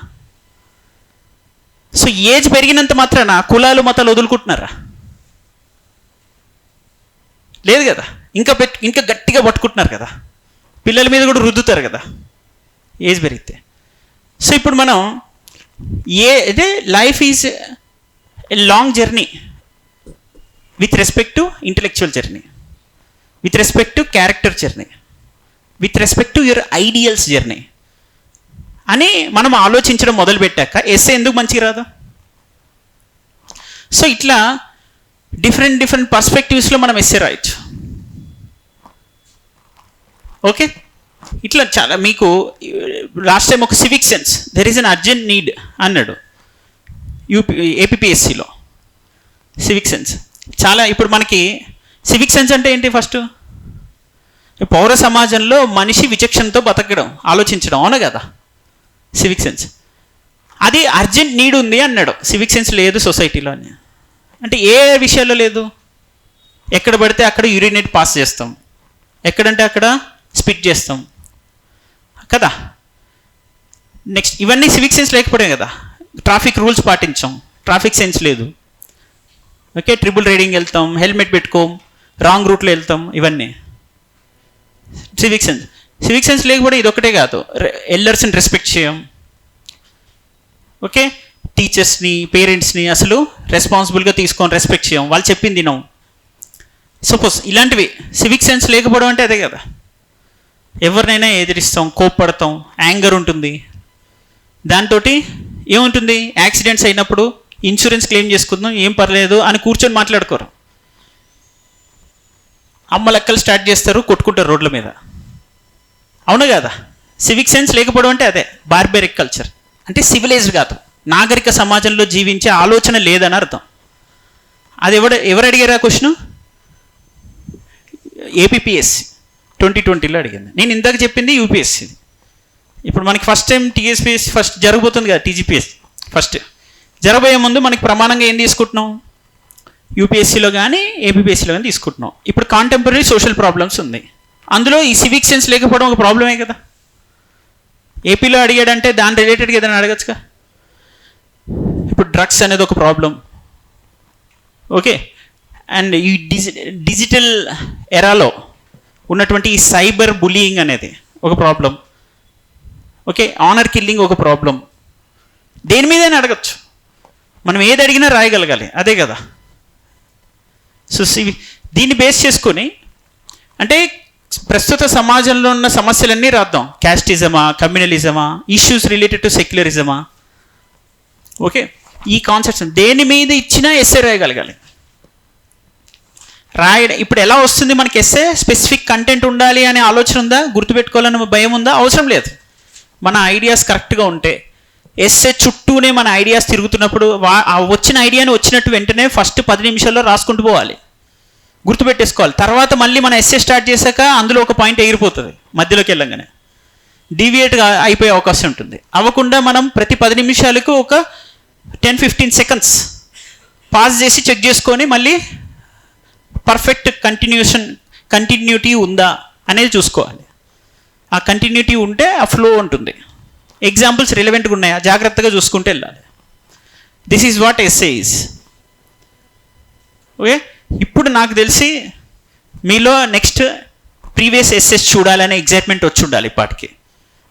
సో ఏజ్ పెరిగినంత మాత్రాన కులాలు మతాలు వదులుకుంటున్నారా? లేదు కదా, ఇంకా గట్టిగా పట్టుకుంటున్నారు కదా, పిల్లల మీద కూడా రుద్దుతారు కదా ఏజ్ పెరిగితే. సో ఇప్పుడు మనం అదే life is a long journey with respect to intellectual journey, with respect to character journey, with respect to your ideals journey అని మనం ఆలోచించడం మొదలుపెట్టాక ఎస్సే ఎందుకు మంచిగా రాదు? సో ఇట్లా డిఫరెంట్ పర్స్పెక్టివ్స్లో మనం ఎస్సే రాయొచ్చు. ఓకే, ఇట్లా చాలా మీకు లాస్ట్ టైం ఒక civic sense there is an urgent need అన్నాడు ఏపీఎస్సిలో. సివిక్ సెన్స్ చాలా, ఇప్పుడు మనకి సివిక్ సెన్స్ అంటే ఏంటి? ఫస్ట్ పౌర సమాజంలో మనిషి విచక్షణతో బతకడం, ఆలోచించడం, అవును కదా సివిక్ సెన్స్. అది అర్జెంట్ నీడ్ ఉంది అన్నాడు. సివిక్ సెన్స్ లేదు సొసైటీలో అని అంటే ఏ విషయాల్లో లేదు? ఎక్కడ పడితే అక్కడ యూరినేట్ పాస్ చేస్తాం, ఎక్కడంటే అక్కడ స్పిట్ చేస్తాం కదా. నెక్స్ట్ ఇవన్నీ సివిక్ సెన్స్ లేకపోవడం కదా. ట్రాఫిక్ రూల్స్ పాటించాం, ట్రాఫిక్ సెన్స్ లేదు. ఓకే, ట్రిపుల్ రైడింగ్ వెళ్తాం, హెల్మెట్ పెట్టుకోం, రాంగ్ రూట్లో వెళ్తాం, ఇవన్నీ సివిక్ సెన్స్. సివిక్ సెన్స్ లేకపోతే ఇది ఒకటే కాదు, ఎల్డర్స్ని రెస్పెక్ట్ చేయం. ఓకే, టీచర్స్ని పేరెంట్స్ని అసలు రెస్పాన్సిబుల్గా తీసుకొని రెస్పెక్ట్ చేయం, వాళ్ళు చెప్పింది తినం. సపోజ్ ఇలాంటివి సివిక్ సెన్స్ లేకపోవడం అంటే అదే కదా. ఎవరినైనా ఎదిరిస్తాం, కోప్పడతాం, యాంగర్ ఉంటుంది. దాంతో ఏముంటుంది? యాక్సిడెంట్స్ అయినప్పుడు ఇన్సూరెన్స్ క్లెయిమ్ చేసుకుందాం, ఏం పర్లేదు అని కూర్చొని మాట్లాడుకోరు. అమ్మ లెక్కలు స్టార్ట్ చేస్తారు, కొట్టుకుంటారు రోడ్ల మీద, అవును కదా. సివిక్ సెన్స్ లేకపోవడం అంటే అదే బార్బెరిక్ కల్చర్, అంటే సివిలైజ్డ్ కాదు, నాగరిక సమాజంలో జీవించే ఆలోచన లేదని అర్థం. అది ఎవరు అడిగారా క్వశ్చన్? ఏపీఎస్సి 2020లో అడిగింది. నేను ఇందాక చెప్పింది యూపీఎస్సి. ఇప్పుడు మనకి ఫస్ట్ టైం టీఎస్పీఎస్సి ఫస్ట్ జరగబోతుంది కదా, టీజీపీఎస్సి ఫస్ట్ జరగబోయే ముందు మనకి ప్రమాణంగా ఏం తీసుకుంటున్నాం? యూపీఎస్సీలో కానీ ఏపీఎస్సీలో కానీ తీసుకుంటున్నాం. ఇప్పుడు కాంటెంపరీ సోషల్ ప్రాబ్లమ్స్ ఉంది, అందులో ఈ సివిక్ సెన్స్ లేకపోవడం ఒక ప్రాబ్లమే కదా. ఏపీలో అడిగాడంటే దాని రిలేటెడ్గా ఏదైనా అడగచ్చుగా. ఇప్పుడు డ్రగ్స్ అనేది ఒక ప్రాబ్లం. ఓకే, అండ్ ఈ డిజిటల్ ఎరాలో ఉన్నటువంటి ఈ సైబర్ బులియింగ్ అనేది ఒక ప్రాబ్లం. ఓకే, ఆనర్ కిల్లింగ్ ఒక ప్రాబ్లం. దేని మీదైనా అడగచ్చు, మనం ఏది అడిగినా రాయగలగాలి, అదే కదా. సో దీన్ని బేస్ చేసుకొని అంటే ప్రస్తుత సమాజంలో ఉన్న సమస్యలన్నీ రాద్దాం. క్యాస్టిజమా, కమ్యూనలిజమా, ఇష్యూస్ రిలేటెడ్ టు సెక్యులరిజమా. ఓకే, ఈ కాన్సెప్ట్స్ దేని మీద ఇచ్చినా ఎస్సే రాయగలగాలి. ఇప్పుడు ఎలా వస్తుంది మనకి ఎస్సే? స్పెసిఫిక్ కంటెంట్ ఉండాలి అనే ఆలోచన ఉందా? గుర్తుపెట్టుకోవాలని భయం ఉందా? అవసరం లేదు. మన ఐడియాస్ కరెక్ట్గా ఉంటే ఎస్సే చుట్టూనే మన ఐడియాస్ తిరుగుతున్నప్పుడు వచ్చిన ఐడియాని వచ్చినట్టు వెంటనే ఫస్ట్ 10 నిమిషాల్లో రాసుకుంటూ పోవాలి, గుర్తుపెట్టేసుకోవాలి. తర్వాత మళ్ళీ మన ఎస్సే స్టార్ట్ చేశాక అందులో ఒక పాయింట్ ఎగిరిపోతుంది, మధ్యలోకి వెళ్ళంగానే డీవియేట్గా అయిపోయే అవకాశం ఉంటుంది. అవ్వకుండా మనం ప్రతి 10 నిమిషాలకు ఒక 10-15 సెకండ్స్ పాజ్ చేసి చెక్ చేసుకొని మళ్ళీ పర్ఫెక్ట్ కంటిన్యూటీ ఉందా అనేది చూసుకోవాలి. ఆ కంటిన్యూటీ ఉంటే ఆ ఫ్లో ఉంటుంది. ఎగ్జాంపుల్స్ రిలవెంట్గా ఉన్నాయా జాగ్రత్తగా చూసుకుంటూ వెళ్ళాలి. This is what essay is. Okay, ఇప్పుడు నాకు తెలిసి మీలో నెక్స్ట్ ప్రీవియస్ ఎస్సెస్ చూడాలనే ఎగ్జైట్మెంట్ వచ్చి ఉండాలి ఇప్పటికి.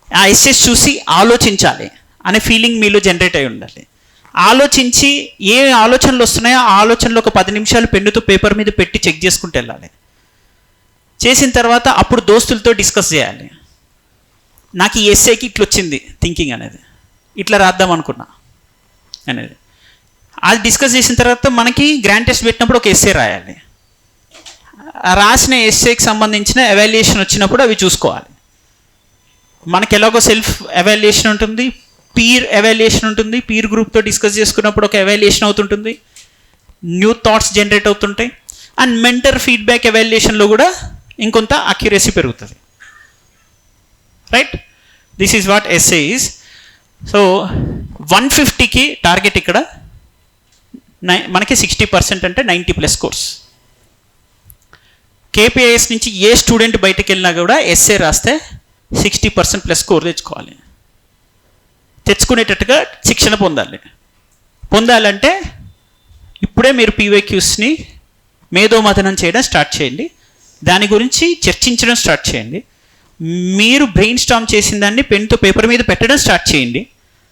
ఆ ఎస్సెస్ చూసి ఆలోచించాలి అనే ఫీలింగ్ మీలో జనరేట్ అయి ఉండాలి. ఆలోచించి ఏ ఆలోచనలు వస్తున్నాయో ఆ ఆలోచనలు ఒక 10 నిమిషాలు పెన్నుతో పేపర్ మీద పెట్టి చెక్ చేసుకుంటూ వెళ్ళాలి. చేసిన తర్వాత అప్పుడు దోస్తులతో డిస్కస్ చేయాలి. నాకు ఈ ఎస్సేకి ఇట్లా వచ్చింది థింకింగ్ అనేది, ఇట్లా రాద్దాం అనుకున్నా అనేది. అది డిస్కస్ చేసిన తర్వాత మనకి గ్రాండ్ టెస్ట్ పెట్టినప్పుడు ఒక ఎస్సే రాయాలి. రాసిన ఎస్సేకి సంబంధించిన ఎవాల్యుయేషన్ వచ్చినప్పుడు అవి చూసుకోవాలి. మనకి ఎలాగో సెల్ఫ్ ఎవాల్యుయేషన్ ఉంటుంది, పీర్ ఎవాల్యుయేషన్ ఉంటుంది. పీర్ గ్రూప్తో డిస్కస్ చేసుకున్నప్పుడు ఒక ఎవాల్యుయేషన్ అవుతుంటుంది, న్యూ థాట్స్ జనరేట్ అవుతుంటాయి. అండ్ మెంటర్ ఫీడ్బ్యాక్ ఎవాల్యుయేషన్లో కూడా ఇంకొంత అక్యురసీ పెరుగుతుంది. Right, this is what essay is. So 150కి టార్గెట్ ఇక్కడ, మనకి 60% అంటే 90+ స్కోర్స్. కేపీఐఎస్ నుంచి ఏ స్టూడెంట్ బయటకు వెళ్ళినా కూడా ఎస్సే రాస్తే 60%+ స్కోర్ తెచ్చుకోవాలి. తెచ్చుకునేటట్టుగా శిక్షణ పొందాలంటే ఇప్పుడే మీరు పీవైక్యూస్ని మేధోమథనం చేయడం స్టార్ట్ చేయండి. దాని గురించి చర్చించడం స్టార్ట్ చేయండి. మీరు బ్రెయిన్ స్టార్మ్ చేసిన దాన్ని పెన్తో పేపర్ మీద పెట్టడం స్టార్ట్ చేయండి.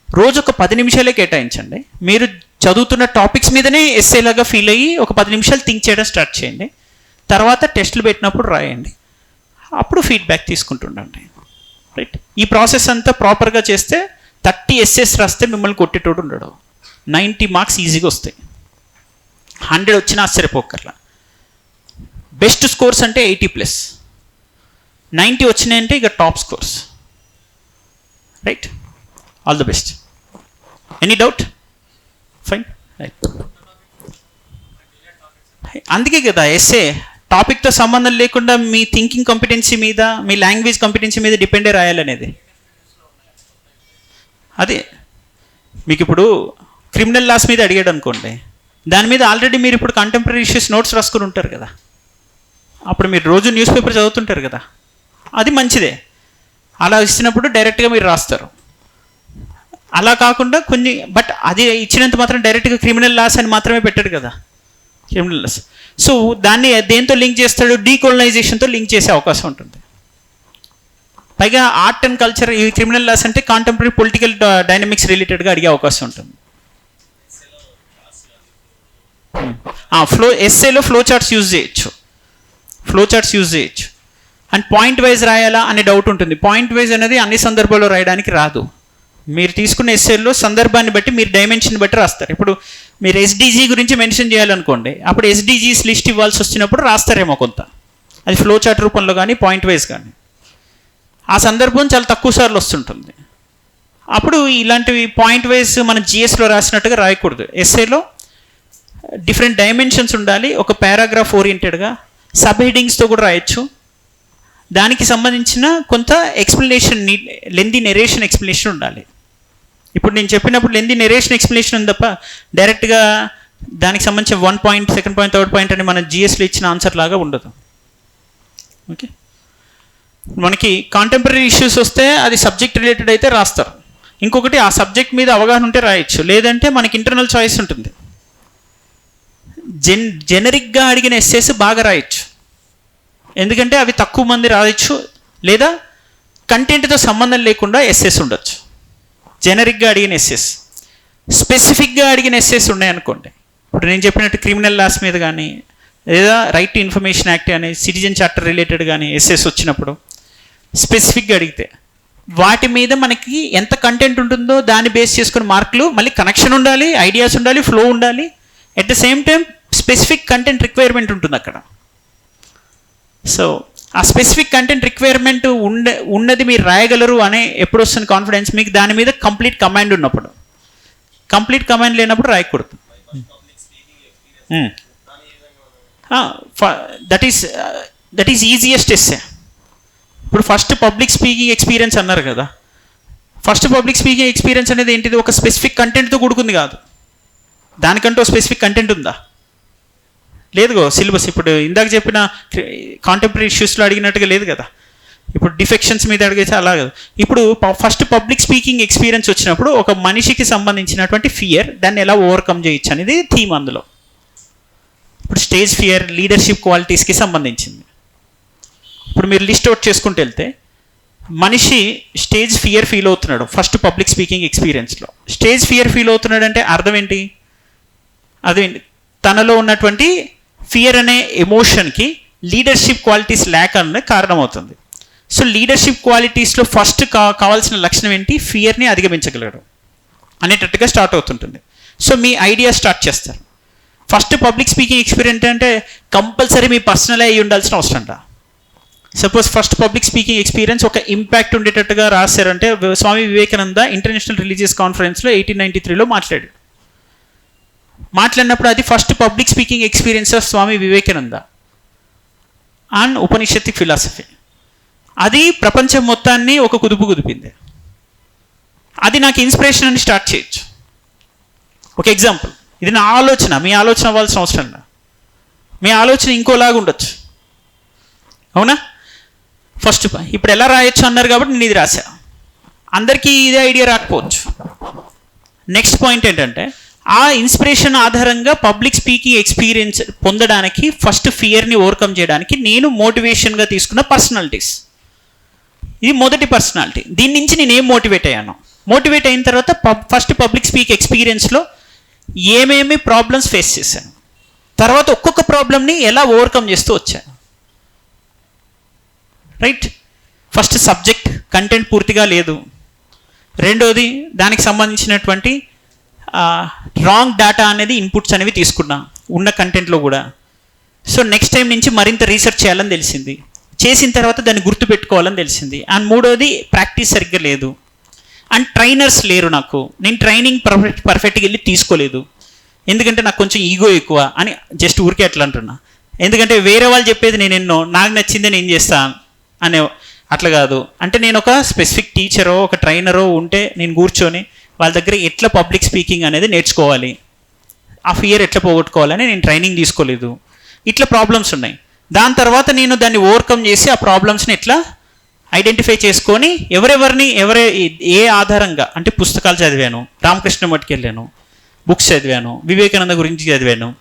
రోజు ఒక 10 నిమిషాలే కేటాయించండి. మీరు చదువుతున్న టాపిక్స్ మీదనే ఎస్సేలాగా ఫీల్ అయ్యి ఒక 10 నిమిషాలు థింక్ చేయడం స్టార్ట్ చేయండి. తర్వాత టెస్టులు పెట్టినప్పుడు రాయండి. అప్పుడు ఫీడ్బ్యాక్ తీసుకుంటుండండి. రైట్, ఈ ప్రాసెస్ అంతా ప్రాపర్గా చేస్తే 30 ఎస్ఎస్ రాస్తే మిమ్మల్ని కొట్టేటోడు ఉండడు. 90 మార్క్స్ ఈజీగా వస్తాయి. 100 వచ్చినా ఆశ్చర్యపోకర్లా. బెస్ట్ స్కోర్స్ అంటే 80+. 90 వచ్చినాయంటే ఇక top scores. Right, all the best. Any doubt? Fine, right. అందుకే కదా ఎస్ఏ టాపిక్తో సంబంధం లేకుండా మీ థింకింగ్ కాంపిటెన్సీ మీద, మీ లాంగ్వేజ్ కాంపిటెన్సీ మీద డిపెండే రాయాలనేది. అదే మీకు ఇప్పుడు క్రిమినల్ లాస్ మీద అడిగాడు అనుకోండి, దాని మీద ఆల్రెడీ మీరు ఇప్పుడు కంటెంపరీ ఇష్యూస్ నోట్స్ రాసుకుని ఉంటారు కదా, అప్పుడు మీరు రోజు న్యూస్ పేపర్ చదువుతుంటారు కదా, అది మంచిదే. అలా ఇచ్చినప్పుడు డైరెక్ట్గా మీరు రాస్తారు. అలా కాకుండా కొన్ని, బట్ అది ఇచ్చినంత మాత్రం డైరెక్ట్గా క్రిమినల్ లాస్ అని మాత్రమే పెట్టాడు కదా, క్రిమినల్ లాస్. సో దాన్ని దేంతో లింక్ చేస్తాడు? డీకోలనైజేషన్తో లింక్ చేసే అవకాశం ఉంటుంది. పైగా ఆర్ట్ అండ్ కల్చర్, ఈ క్రిమినల్ లాస్ అంటే కాంటెంపరీ పొలిటికల్ డైనమిక్స్ రిలేటెడ్గా అడిగే అవకాశం ఉంటుంది. ఎస్ఏలో ఫ్లో చార్ట్స్ యూజ్ చేయొచ్చు. అండ్ పాయింట్ వైజ్ రాయాలా అనే డౌట్ ఉంటుంది. పాయింట్ వైజ్ అనేది అన్ని సందర్భాల్లో రాయడానికి రాదు. మీరు తీసుకున్న ఎస్ఏల్లో సందర్భాన్ని బట్టి, మీరు డైమెన్షన్ బట్టి రాస్తారు. ఇప్పుడు మీరు ఎస్డీజీ గురించి మెన్షన్ చేయాలనుకోండి, అప్పుడు ఎస్డీజీస్ లిస్ట్ ఇవ్వాల్సి వచ్చినప్పుడు రాస్తారేమో కొంత, అది ఫ్లో చార్ట్ రూపంలో కానీ పాయింట్ వైజ్ కానీ. ఆ సందర్భం చాలా తక్కువ సార్లు వస్తుంటుంది. అప్పుడు ఇలాంటివి పాయింట్ వైజ్ మనం జిఎస్లో రాసినట్టుగా రాయకూడదు. ఎస్ఏలో డిఫరెంట్ డైమెన్షన్స్ ఉండాలి. ఒక పారాగ్రాఫ్ ఓరియంటెడ్గా సబ్ హెడింగ్స్తో కూడా రాయొచ్చు. దానికి సంబంధించిన కొంత ఎక్స్ప్లెనేషన్, లెందీ నెరేషన్ ఎక్స్ప్లెనేషన్ ఉండాలి. ఇప్పుడు నేను చెప్పినప్పుడు లెందీ నెరేషన్ ఎక్స్ప్లెనేషన్ ఉంది తప్ప డైరెక్ట్గా దానికి సంబంధించిన 1 point, 2nd point, 3rd point అని మన జిఎస్లో ఇచ్చిన ఆన్సర్ లాగా ఉండదు. ఓకే, మనకి కాంటెంపరీ ఇష్యూస్ వస్తే అది సబ్జెక్ట్ రిలేటెడ్ అయితే రాస్తారు. ఇంకొకటి ఆ సబ్జెక్ట్ మీద అవగాహన ఉంటే రాయొచ్చు, లేదంటే మనకి ఇంటర్నల్ చాయిస్ ఉంటుంది. జెనరిక్గా అడిగిన ఎస్సేస్ బాగా రాయొచ్చు, ఎందుకంటే అవి తక్కువ మంది రాయొచ్చు, లేదా కంటెంట్తో సంబంధం లేకుండా ఎస్సేస్ ఉండొచ్చు. జెనరిక్గా అడిగిన ఎస్సేస్, స్పెసిఫిక్గా అడిగిన ఎస్సేస్ ఉన్నాయనుకోండి, ఇప్పుడు నేను చెప్పినట్టు క్రిమినల్ లాస్ మీద కానీ, లేదా రైట్ టు ఇన్ఫర్మేషన్ యాక్ట్ అని, సిటిజన్ చార్టర్ రిలేటెడ్ కానీ ఎస్సేస్ వచ్చినప్పుడు స్పెసిఫిక్గా అడిగితే వాటి మీద మనకి ఎంత కంటెంట్ ఉంటుందో దాన్ని బేస్ చేసుకుని మార్కులు, మళ్ళీ కనెక్షన్ ఉండాలి, ఐడియాస్ ఉండాలి, ఫ్లో ఉండాలి. At the same time specific content requirement ఉంటుంది అక్కడ. సో ఆ స్పెసిఫిక్ కంటెంట్ రిక్వైర్మెంట్ ఉన్నది మీరు రాయగలరు అనే ఎప్పుడు వస్తుంది కాన్ఫిడెన్స్ మీకు, దాని మీద కంప్లీట్ కమాండ్ ఉన్నప్పుడు. కంప్లీట్ కమాండ్ లేనప్పుడు రాయకూడదు. That is easiest essay. ఇప్పుడు ఫస్ట్ పబ్లిక్ స్పీకింగ్ ఎక్స్పీరియన్స్ అన్నారు కదా, ఫస్ట్ పబ్లిక్ స్పీకింగ్ ఎక్స్పీరియన్స్ అనేది ఏంటిది? ఒక స్పెసిఫిక్ కంటెంట్తో కూడుకుంది కాదు. దానికంటూ స్పెసిఫిక్ కంటెంట్ ఉందా? లేదుగో సిలబస్. ఇప్పుడు ఇందాక చెప్పిన కాంటెంపరీ ఇష్యూస్లో అడిగినట్టుగా లేదు కదా. ఇప్పుడు డిఫెక్షన్స్ మీద అడిగితే అలా కదా. ఇప్పుడు ఫస్ట్ పబ్లిక్ స్పీకింగ్ ఎక్స్పీరియన్స్ వచ్చినప్పుడు ఒక మనిషికి సంబంధించినటువంటి ఫియర్, దాన్ని ఎలా ఓవర్కమ్ చేయొచ్చు అనేది థీమ్ అందులో. ఇప్పుడు స్టేజ్ ఫియర్, లీడర్షిప్ క్వాలిటీస్కి సంబంధించింది. ఇప్పుడు మీరు లిస్ట్ అవుట్ చేసుకుంటూ వెళ్తే మనిషి స్టేజ్ ఫియర్ ఫీల్ అవుతున్నాడు ఫస్ట్ పబ్లిక్ స్పీకింగ్ ఎక్స్పీరియన్స్లో. స్టేజ్ ఫియర్ ఫీల్ అవుతున్నాడు అంటే అర్థం ఏంటి? అదేంటి? తనలో ఉన్నటువంటి ఫియర్ అనే ఎమోషన్కి లీడర్షిప్ క్వాలిటీస్ ల్యాక్ అనే కారణమవుతుంది. సో లీడర్షిప్ క్వాలిటీస్లో ఫస్ట్ కావాల్సిన లక్షణం ఏంటి? ఫియర్ని అధిగమించగలగడం అనేటట్టుగా స్టార్ట్ అవుతుంటుంది. సో మీ ఐడియా స్టార్ట్ చేస్తారు. ఫస్ట్ పబ్లిక్ స్పీకింగ్ ఎక్స్పీరియన్స్ అంటే కంపల్సరీ మీ పర్సనల్ అయి ఉండాల్సిన అవసరం రా. Suppose first public speaking experience ఒక ఇంపాక్ట్ ఉండేటట్టుగా రాశారంటే, స్వామి వివేకానంద ఇంటర్నేషనల్ రిలీజియస్ కాన్ఫరెన్స్లో 1893లో మాట్లాడినప్పుడు అది first public speaking experience of Swami Vivekananda and Upanishadic philosophy. అది ప్రపంచం మొత్తాన్ని ఒక కుదుపు కుదిపింది. అది నాకు ఇన్స్పిరేషన్ అని స్టార్ట్ చేయొచ్చు. ఒక ఎగ్జాంపుల్, ఇది నా ఆలోచన, మీ ఆలోచన అవ్వాల్సిన అవసరం లేదు. మీ ఆలోచన ఇంకోలాగా ఉండొచ్చు, అవునా? ఫస్ట్ ఇప్పుడు ఎలా రాయొచ్చు అన్నారు కాబట్టి నేను ఇది రాశా. అందరికీ ఇదే ఐడియా రాకపోవచ్చు. నెక్స్ట్ పాయింట్ ఏంటంటే, ఆ ఇన్స్పిరేషన్ ఆధారంగా పబ్లిక్ స్పీకింగ్ ఎక్స్పీరియన్స్ పొందడానికి ఫస్ట్ ఫియర్ని ఓవర్కమ్ చేయడానికి నేను మోటివేషన్గా తీసుకున్న పర్సనాలిటీస్. ఇది మొదటి పర్సనాలిటీ. దీని నుంచి నేను ఏం మోటివేట్ అయ్యాను, మోటివేట్ అయిన తర్వాత ఫస్ట్ పబ్లిక్ స్పీక్ ఎక్స్పీరియన్స్లో ఏమేమి ప్రాబ్లమ్స్ ఫేస్ చేశాను, తర్వాత ఒక్కొక్క ప్రాబ్లమ్ని ఎలా ఓవర్కమ్ చేస్తూ వచ్చాను. రైట్, ఫస్ట్ సబ్జెక్ట్ కంటెంట్ పూర్తిగా లేదు. రెండోది దానికి సంబంధించినటువంటి రాంగ్ డేటా అనేది ఇన్పుట్స్ అనేవి తీసుకున్నా ఉన్న కంటెంట్లో కూడా. సో నెక్స్ట్ టైం నుంచి మరింత రీసెర్చ్ చేయాలని తెలిసింది, చేసిన తర్వాత దాన్ని గుర్తుపెట్టుకోవాలని తెలిసింది. అండ్ మూడోది ప్రాక్టీస్ సరిగ్గా లేదు, అండ్ ట్రైనర్స్ లేరు నాకు. నేను ట్రైనింగ్ పర్ఫెక్ట్గా వెళ్ళి తీసుకోలేదు, ఎందుకంటే నాకు కొంచెం ఈగో ఎక్కువ అని జస్ట్ ఊరికే అట్లా అంటున్నా. ఎందుకంటే వేరే వాళ్ళు చెప్పేది నేను ఎన్నో నాకు నచ్చిందే నేను చేస్తాను అనే, అట్లా కాదు. అంటే నేను ఒక స్పెసిఫిక్ టీచరో ఒక ట్రైనరో ఉంటే నేను కూర్చొని వాళ్ళ దగ్గర ఎట్లా పబ్లిక్ స్పీకింగ్ అనేది నేర్చుకోవాలి, ఆ ఫియర్ ఎట్లా పోగొట్టుకోవాలని నేను ట్రైనింగ్ తీసుకోలేదు. ఇట్లా ప్రాబ్లమ్స్ ఉన్నాయి. దాని తర్వాత నేను దాన్ని ఓవర్కమ్ చేసి ఆ ప్రాబ్లమ్స్ని ఎట్లా ఐడెంటిఫై చేసుకొని ఏ ఆధారంగా, అంటే పుస్తకాలు చదివాను, రామకృష్ణ మఠకి వెళ్ళాను, బుక్స్ చదివాను, వివేకానంద గురించి చదివాను.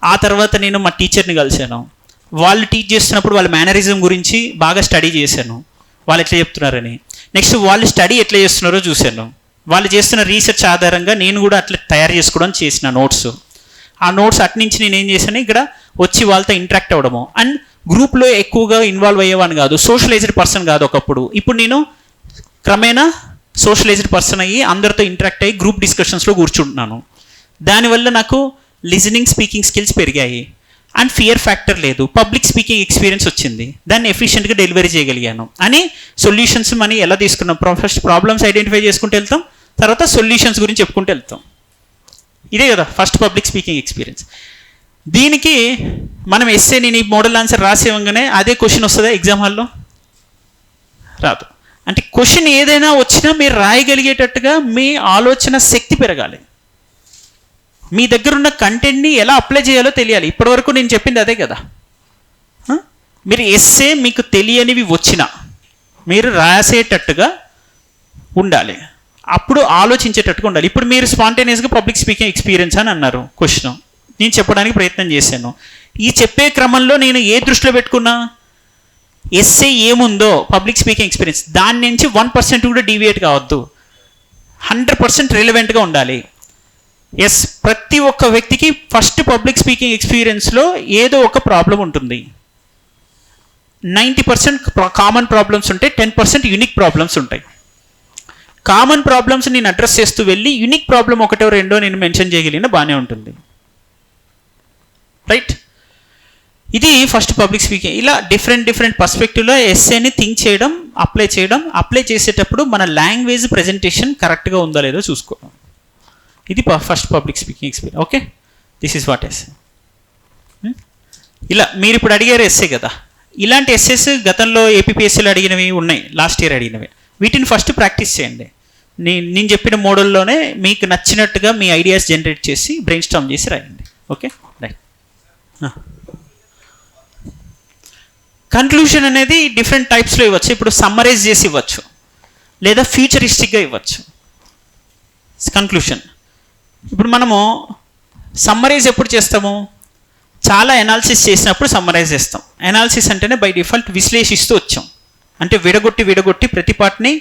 ఆ తర్వాత నేను మా టీచర్ని కలిశాను, వాళ్ళు టీచ్ చేస్తున్నప్పుడు వాళ్ళ మేనరిజం గురించి బాగా స్టడీ చేశాను, వాళ్ళు ఎట్లా చెప్తున్నారని. నెక్స్ట్ వాళ్ళు స్టడీ ఎట్లా చేస్తున్నారో చూశాను, వాళ్ళు చేస్తున్న రీసెర్చ్ ఆధారంగా నేను కూడా అట్లా తయారు చేసుకోవడం చేసిన నోట్స్. ఆ నోట్స్ అట్నుంచి నేను ఏం చేశాను, ఇక్కడ వచ్చి వాళ్ళతో ఇంటరాక్ట్ అవ్వడము. అండ్ గ్రూప్లో ఎక్కువగా ఇన్వాల్వ్ అయ్యేవాడిని కాదు, సోషలైజ్డ్ పర్సన్ కాదు ఒకప్పుడు. ఇప్పుడు నేను క్రమేణా సోషలైజ్డ్ పర్సన్ అయ్యి అందరితో ఇంటరాక్ట్ అయ్యి గ్రూప్ డిస్కషన్స్లో కూర్చుంటున్నాను. దానివల్ల నాకు లిజనింగ్ స్పీకింగ్ స్కిల్స్ పెరిగాయి అండ్ ఫియర్ ఫ్యాక్టర్ లేదు, పబ్లిక్ స్పీకింగ్ ఎక్స్పీరియన్స్ వచ్చింది, దాన్ని ఎఫిషియెంట్గా డెలివరీ చేయగలిగాను. అని సొల్యూషన్స్ మనీ ఎలా తీసుకున్నాం, ఫస్ట్ ప్రాబ్లమ్స్ ఐడెంటిఫై చేసుకుంటూ వెళ్తాం, తర్వాత సొల్యూషన్స్ గురించి చెప్పుకుంటూ వెళ్తాం. ఇదే కదా ఫస్ట్ పబ్లిక్ స్పీకింగ్ ఎక్స్పీరియన్స్. దీనికి మనం ఎస్సే నేను ఈ మోడల్ ఆన్సర్ రాసేవంగానే అదే క్వశ్చన్ వస్తుందా ఎగ్జామ్ హాల్లో? రాదు. అంటే క్వశ్చన్ ఏదైనా వచ్చినా మీరు రాయగలిగేటట్టుగా మీ ఆలోచన శక్తి పెరగాలి, మీ దగ్గర ఉన్న కంటెంట్ని ఎలా అప్లై చేయాలో తెలియాలి. ఇప్పటివరకు నేను చెప్పింది అదే కదా. మీరు ఎస్సే మీకు తెలియనివి వచ్చినా మీరు రాసేటట్టుగా ఉండాలి, అప్పుడు ఆలోచించేటట్టుగా ఉండాలి. ఇప్పుడు మీరు స్పాంటేనియస్గా పబ్లిక్ స్పీకింగ్ ఎక్స్పీరియన్స్ అని అన్నారు క్వశ్చన్, నేను చెప్పడానికి ప్రయత్నం చేశాను. ఈ చెప్పే క్రమంలో నేను ఏ దృష్టిలో పెట్టుకున్నా, ఎస్సే ఏముందో పబ్లిక్ స్పీకింగ్ ఎక్స్పీరియన్స్ దాని నుంచి 1% కూడా డీవియేట్ కావద్దు, 100% రిలవెంట్గా ఉండాలి. ఎస్, ప్రతి ఒక్క వ్యక్తికి ఫస్ట్ పబ్లిక్ స్పీకింగ్ ఎక్స్పీరియన్స్లో ఏదో ఒక ప్రాబ్లం ఉంటుంది. 90% కామన్ ప్రాబ్లమ్స్ ఉంటాయి, 10% యూనిక్ ప్రాబ్లమ్స్ ఉంటాయి. కామన్ ప్రాబ్లమ్స్ నేను అడ్రస్ చేస్తూ వెళ్ళి యూనిక్ ప్రాబ్లం ఒకటో రెండో నేను మెన్షన్ చేయగలిగిన బాగానే ఉంటుంది. రైట్, ఇది ఫస్ట్ పబ్లిక్ స్పీకింగ్. ఇలా డిఫరెంట్ పర్స్పెక్టివ్లో ఎస్సేని థింక్ చేయడం, అప్లై చేసేటప్పుడు మన లాంగ్వేజ్ ప్రజెంటేషన్ కరెక్ట్గా ఉందా లేదో చూసుకోవడం. ఇది first public speaking experience. Okay, this is what essay. ఇలా మీరు ఇప్పుడు అడిగారు ఎస్సే కదా, ఇలాంటి ఎస్సేస్ గతంలో ఏపీపీఎస్సీలో అడిగినవి ఉన్నాయి, లాస్ట్ ఇయర్ అడిగినవి. వీటిని ఫస్ట్ ప్రాక్టీస్ చేయండి. నేను చెప్పిన మోడల్లోనే మీకు నచ్చినట్టుగా మీ ఐడియాస్ జనరేట్ చేసి బ్రెయిన్ స్టార్మ్ చేసి రాయండి. Okay, right. కన్క్లూషన్ అనేది డిఫరెంట్ టైప్స్లో ఇవ్వచ్చు. ఇప్పుడు సమ్మరైజ్ చేసి ఇవ్వచ్చు, లేదా ఫ్యూచరిస్టిక్గా ఇవ్వచ్చు. కన్క్లూషన్ ఇప్పుడు మనము సమ్మరైజ్ ఎప్పుడు చేస్తాము, చాలా ఎనాలిసిస్ చేసినప్పుడు సమ్మరైజ్ చేస్తాం. ఎనాలిసిస్ అంటేనే బై డిఫాల్ట్ విశ్లేషిస్తూ వచ్చాం, అంటే విడగొట్టి ప్రతి పార్ట్ని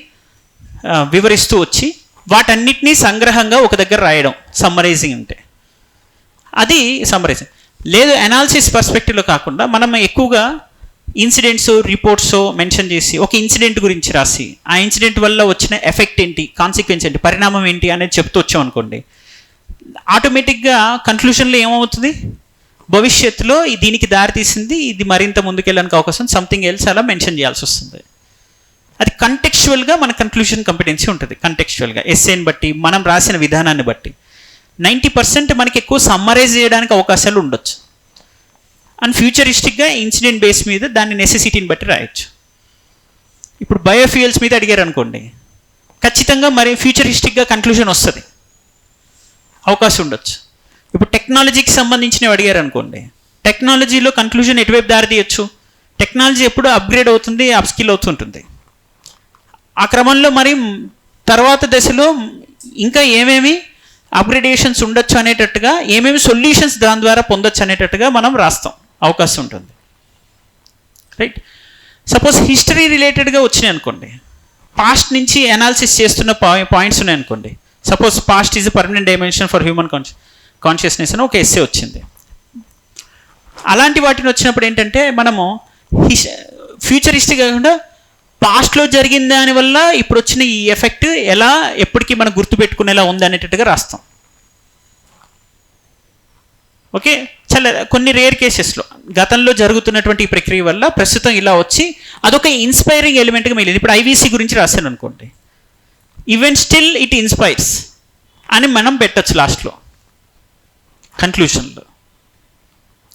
వివరిస్తూ వచ్చి వాటన్నిటినీ సంగ్రహంగా ఒక దగ్గర రాయడం సమ్మరైజింగ్ అంటే, అది సమ్మరైజింగ్. లేదు, ఎనాలిసిస్ పర్స్పెక్టివ్లో కాకుండా మనం ఎక్కువగా ఇన్సిడెంట్స్ రిపోర్ట్స్ మెన్షన్ చేసి ఒక ఇన్సిడెంట్ గురించి రాసి ఆ ఇన్సిడెంట్ వల్ల వచ్చిన ఎఫెక్ట్ ఏంటి, కాన్సిక్వెన్స్ ఏంటి, పరిణామం ఏంటి అనేది చెప్తూ వచ్చాం అనుకోండి, ఆటోమేటిక్గా కన్క్లూషన్లో ఏమవుతుంది, భవిష్యత్తులో దీనికి దారితీసింది, ఇది మరింత ముందుకెళ్ళడానికి అవకాశం, సంథింగ్ ఎల్స్ అలా మెన్షన్ చేయాల్సి వస్తుంది. అది కంటెక్చువల్గా మన కన్క్లూషన్ కాంపిటెన్సీ ఉంటుంది. కంటెక్చువల్గా ఎస్సేని బట్టి మనం రాసిన విధానాన్ని బట్టి 90% మనకి ఎక్కువ సమ్మరైజ్ చేయడానికి అవకాశాలు ఉండొచ్చు. అండ్ ఫ్యూచరిస్టిక్గా ఇన్సిడెంట్ బేస్ మీద దాని నెసెసిటీని బట్టి రాయొచ్చు. ఇప్పుడు బయోఫ్యూయల్స్ మీద అడిగారు అనుకోండి, ఖచ్చితంగా మరి ఫ్యూచరిస్టిక్గా కన్క్లూషన్ వస్తుంది, అవకాశం ఉండొచ్చు. ఇప్పుడు టెక్నాలజీకి సంబంధించినవి అడిగారు అనుకోండి, టెక్నాలజీలో కన్క్లూజన్ ఎటువైపు దారి తీయచ్చు, టెక్నాలజీ ఎప్పుడు అప్గ్రేడ్ అవుతుంది, అప్స్కిల్ అవుతుంటుంది. ఆ క్రమంలో మరి తర్వాత దశలో ఇంకా ఏమేమి అప్గ్రేడేషన్స్ ఉండొచ్చు అనేటట్టుగా, ఏమేమి సొల్యూషన్స్ దాని ద్వారా పొందొచ్చు అనేటట్టుగా మనం రాస్తాం, అవకాశం ఉంటుంది. రైట్. సపోజ్ హిస్టరీ రిలేటెడ్గా వచ్చినాయి అనుకోండి, పాస్ట్ నుంచి అనాలిసిస్ చేస్తున్న పాయింట్స్ ఉన్నాయి అనుకోండి. Suppose past is a permanent dimension for human consciousness అని ఒక ఎస్సే వచ్చింది. అలాంటి వాటిని వచ్చినప్పుడు ఏంటంటే మనము ఫ్యూచరిస్టిక్ కాకుండా పాస్ట్లో జరిగిన దానివల్ల ఇప్పుడు వచ్చిన ఈ ఎఫెక్ట్ ఎలా ఎప్పటికీ మనం గుర్తుపెట్టుకునేలా ఉంది అనేటట్టుగా రాస్తాం. ఓకే, చాలా కొన్ని రేర్ కేసెస్లో గతంలో జరుగుతున్నటువంటి ఈ ప్రక్రియ వల్ల ప్రస్తుతం ఇలా వచ్చి అదొక ఇన్స్పైరింగ్ ఎలిమెంట్గా మిగిలింది. ఇప్పుడు ఐవీసీ గురించి రాశాను అనుకోండి, ఈవెన్ స్టిల్ ఇట్ ఇన్స్పైర్స్ అని మనం పెట్టచ్చు లాస్ట్లో కన్క్లూషన్లో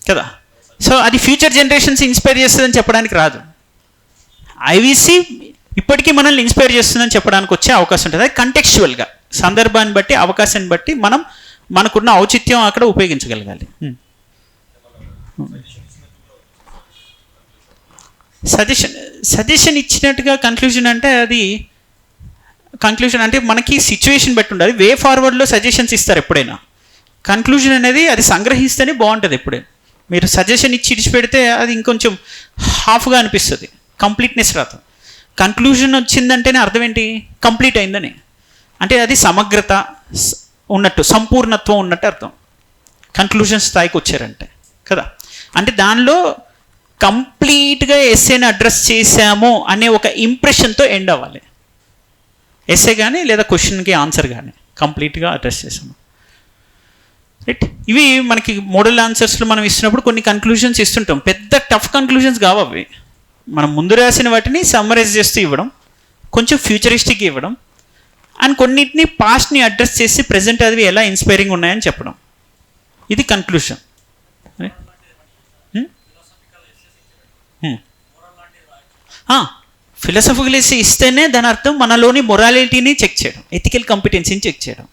కదా. సో అది ఫ్యూచర్ జనరేషన్స్ ఇన్స్పైర్ చేస్తుందని చెప్పడానికి రాదు. ఐవీసీ ఇప్పటికీ మనల్ని ఇన్స్పైర్ చేస్తుందని చెప్పడానికి వచ్చే అవకాశం ఉంటుంది. అది కంటెక్చువల్గా సందర్భాన్ని బట్టి అవకాశాన్ని బట్టి మనం మనకున్న ఔచిత్యం అక్కడ ఉపయోగించగలగాలి. సజెషన్ ఇచ్చినట్టుగా కన్క్లూజన్ అంటే అది కన్క్లూజన్ అంటే మనకి సిచ్యువేషన్ బట్టి ఉండాలి. వే ఫార్వర్డ్లో సజెషన్స్ ఇస్తారు ఎప్పుడైనా. కన్క్లూజన్ అనేది అది సంగ్రహిస్తేనే బాగుంటుంది. ఎప్పుడే మీరు సజెషన్ ఇచ్చి ఇడిచిపెడితే అది ఇంకొంచెం హాఫ్గా అనిపిస్తుంది, కంప్లీట్నెస్ రాదు. కన్క్లూజన్ వచ్చిందంటేనే అర్థం ఏంటి, కంప్లీట్ అయిందని. అంటే అది సమగ్రత ఉన్నట్టు, సంపూర్ణత్వం ఉన్నట్టు అర్థం కన్క్లూజన్ స్థాయికి వచ్చారంటే కదా. అంటే దానిలో కంప్లీట్గా ఎస్సేని అడ్రస్ చేశాము అనే ఒక ఇంప్రెషన్తో ఎండ్ అవ్వాలి. ఎస్సే కానీ లేదా క్వశ్చన్కి ఆన్సర్ కానీ కంప్లీట్గా అడ్రస్ చేసాము. రైట్. ఇవి మనకి మోడల్ ఆన్సర్స్లో మనం ఇస్తున్నప్పుడు కొన్ని కన్క్లూజన్స్ ఇస్తుంటాం. పెద్ద టఫ్ కన్క్లూజన్స్ కావు అవి. మనం ముందు రాసిన వాటిని సమ్మరైజ్ చేస్తూ ఇవ్వడం, కొంచెం ఫ్యూచరిస్టిక్ ఇవ్వడం, అండ్ కొన్నిటిని పాస్ట్ని అడ్రస్ చేసి ప్రజెంట్ అది ఎలా ఇన్స్పైరింగ్ ఉన్నాయని చెప్పడం. ఇది కన్క్లూషన్. ఫిలాసఫికల్ ఎస్సే ఇస్తేనే దాని అర్థం మనలోని మొరాలిటీని చెక్ చేయడం, ఎథికల్ కాంపిటెన్సీని చెక్ చేయడం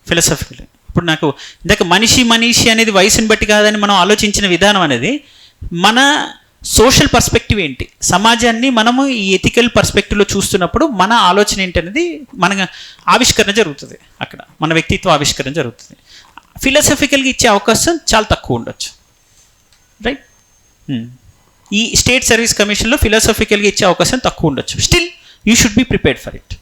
ఫిలాసఫికల్. ఇప్పుడు నాకు ఇందాక మనిషి అనేది వయసుని బట్టి కాదని మనం ఆలోచించిన విధానం అనేది మన సోషల్ పర్స్పెక్టివ్ ఏంటి, సమాజాన్ని మనము ఈ ఎథికల్ పర్స్పెక్టివ్లో చూస్తున్నప్పుడు మన ఆలోచన ఏంటి అనేది మన ఆవిష్కరణ జరుగుతుంది. అక్కడ మన వ్యక్తిత్వ ఆవిష్కరణ జరుగుతుంది. ఫిలాసఫికల్గా ఇచ్చే అవకాశం చాలా తక్కువ ఉండొచ్చు. రైట్. ఈ స్టేట్ సర్వీస్ కమిషన్లో ఫిలాసఫికల్గా ఇచ్చే అవకాశం తక్కువ ఉండొచ్చు. Still you should be prepared for it.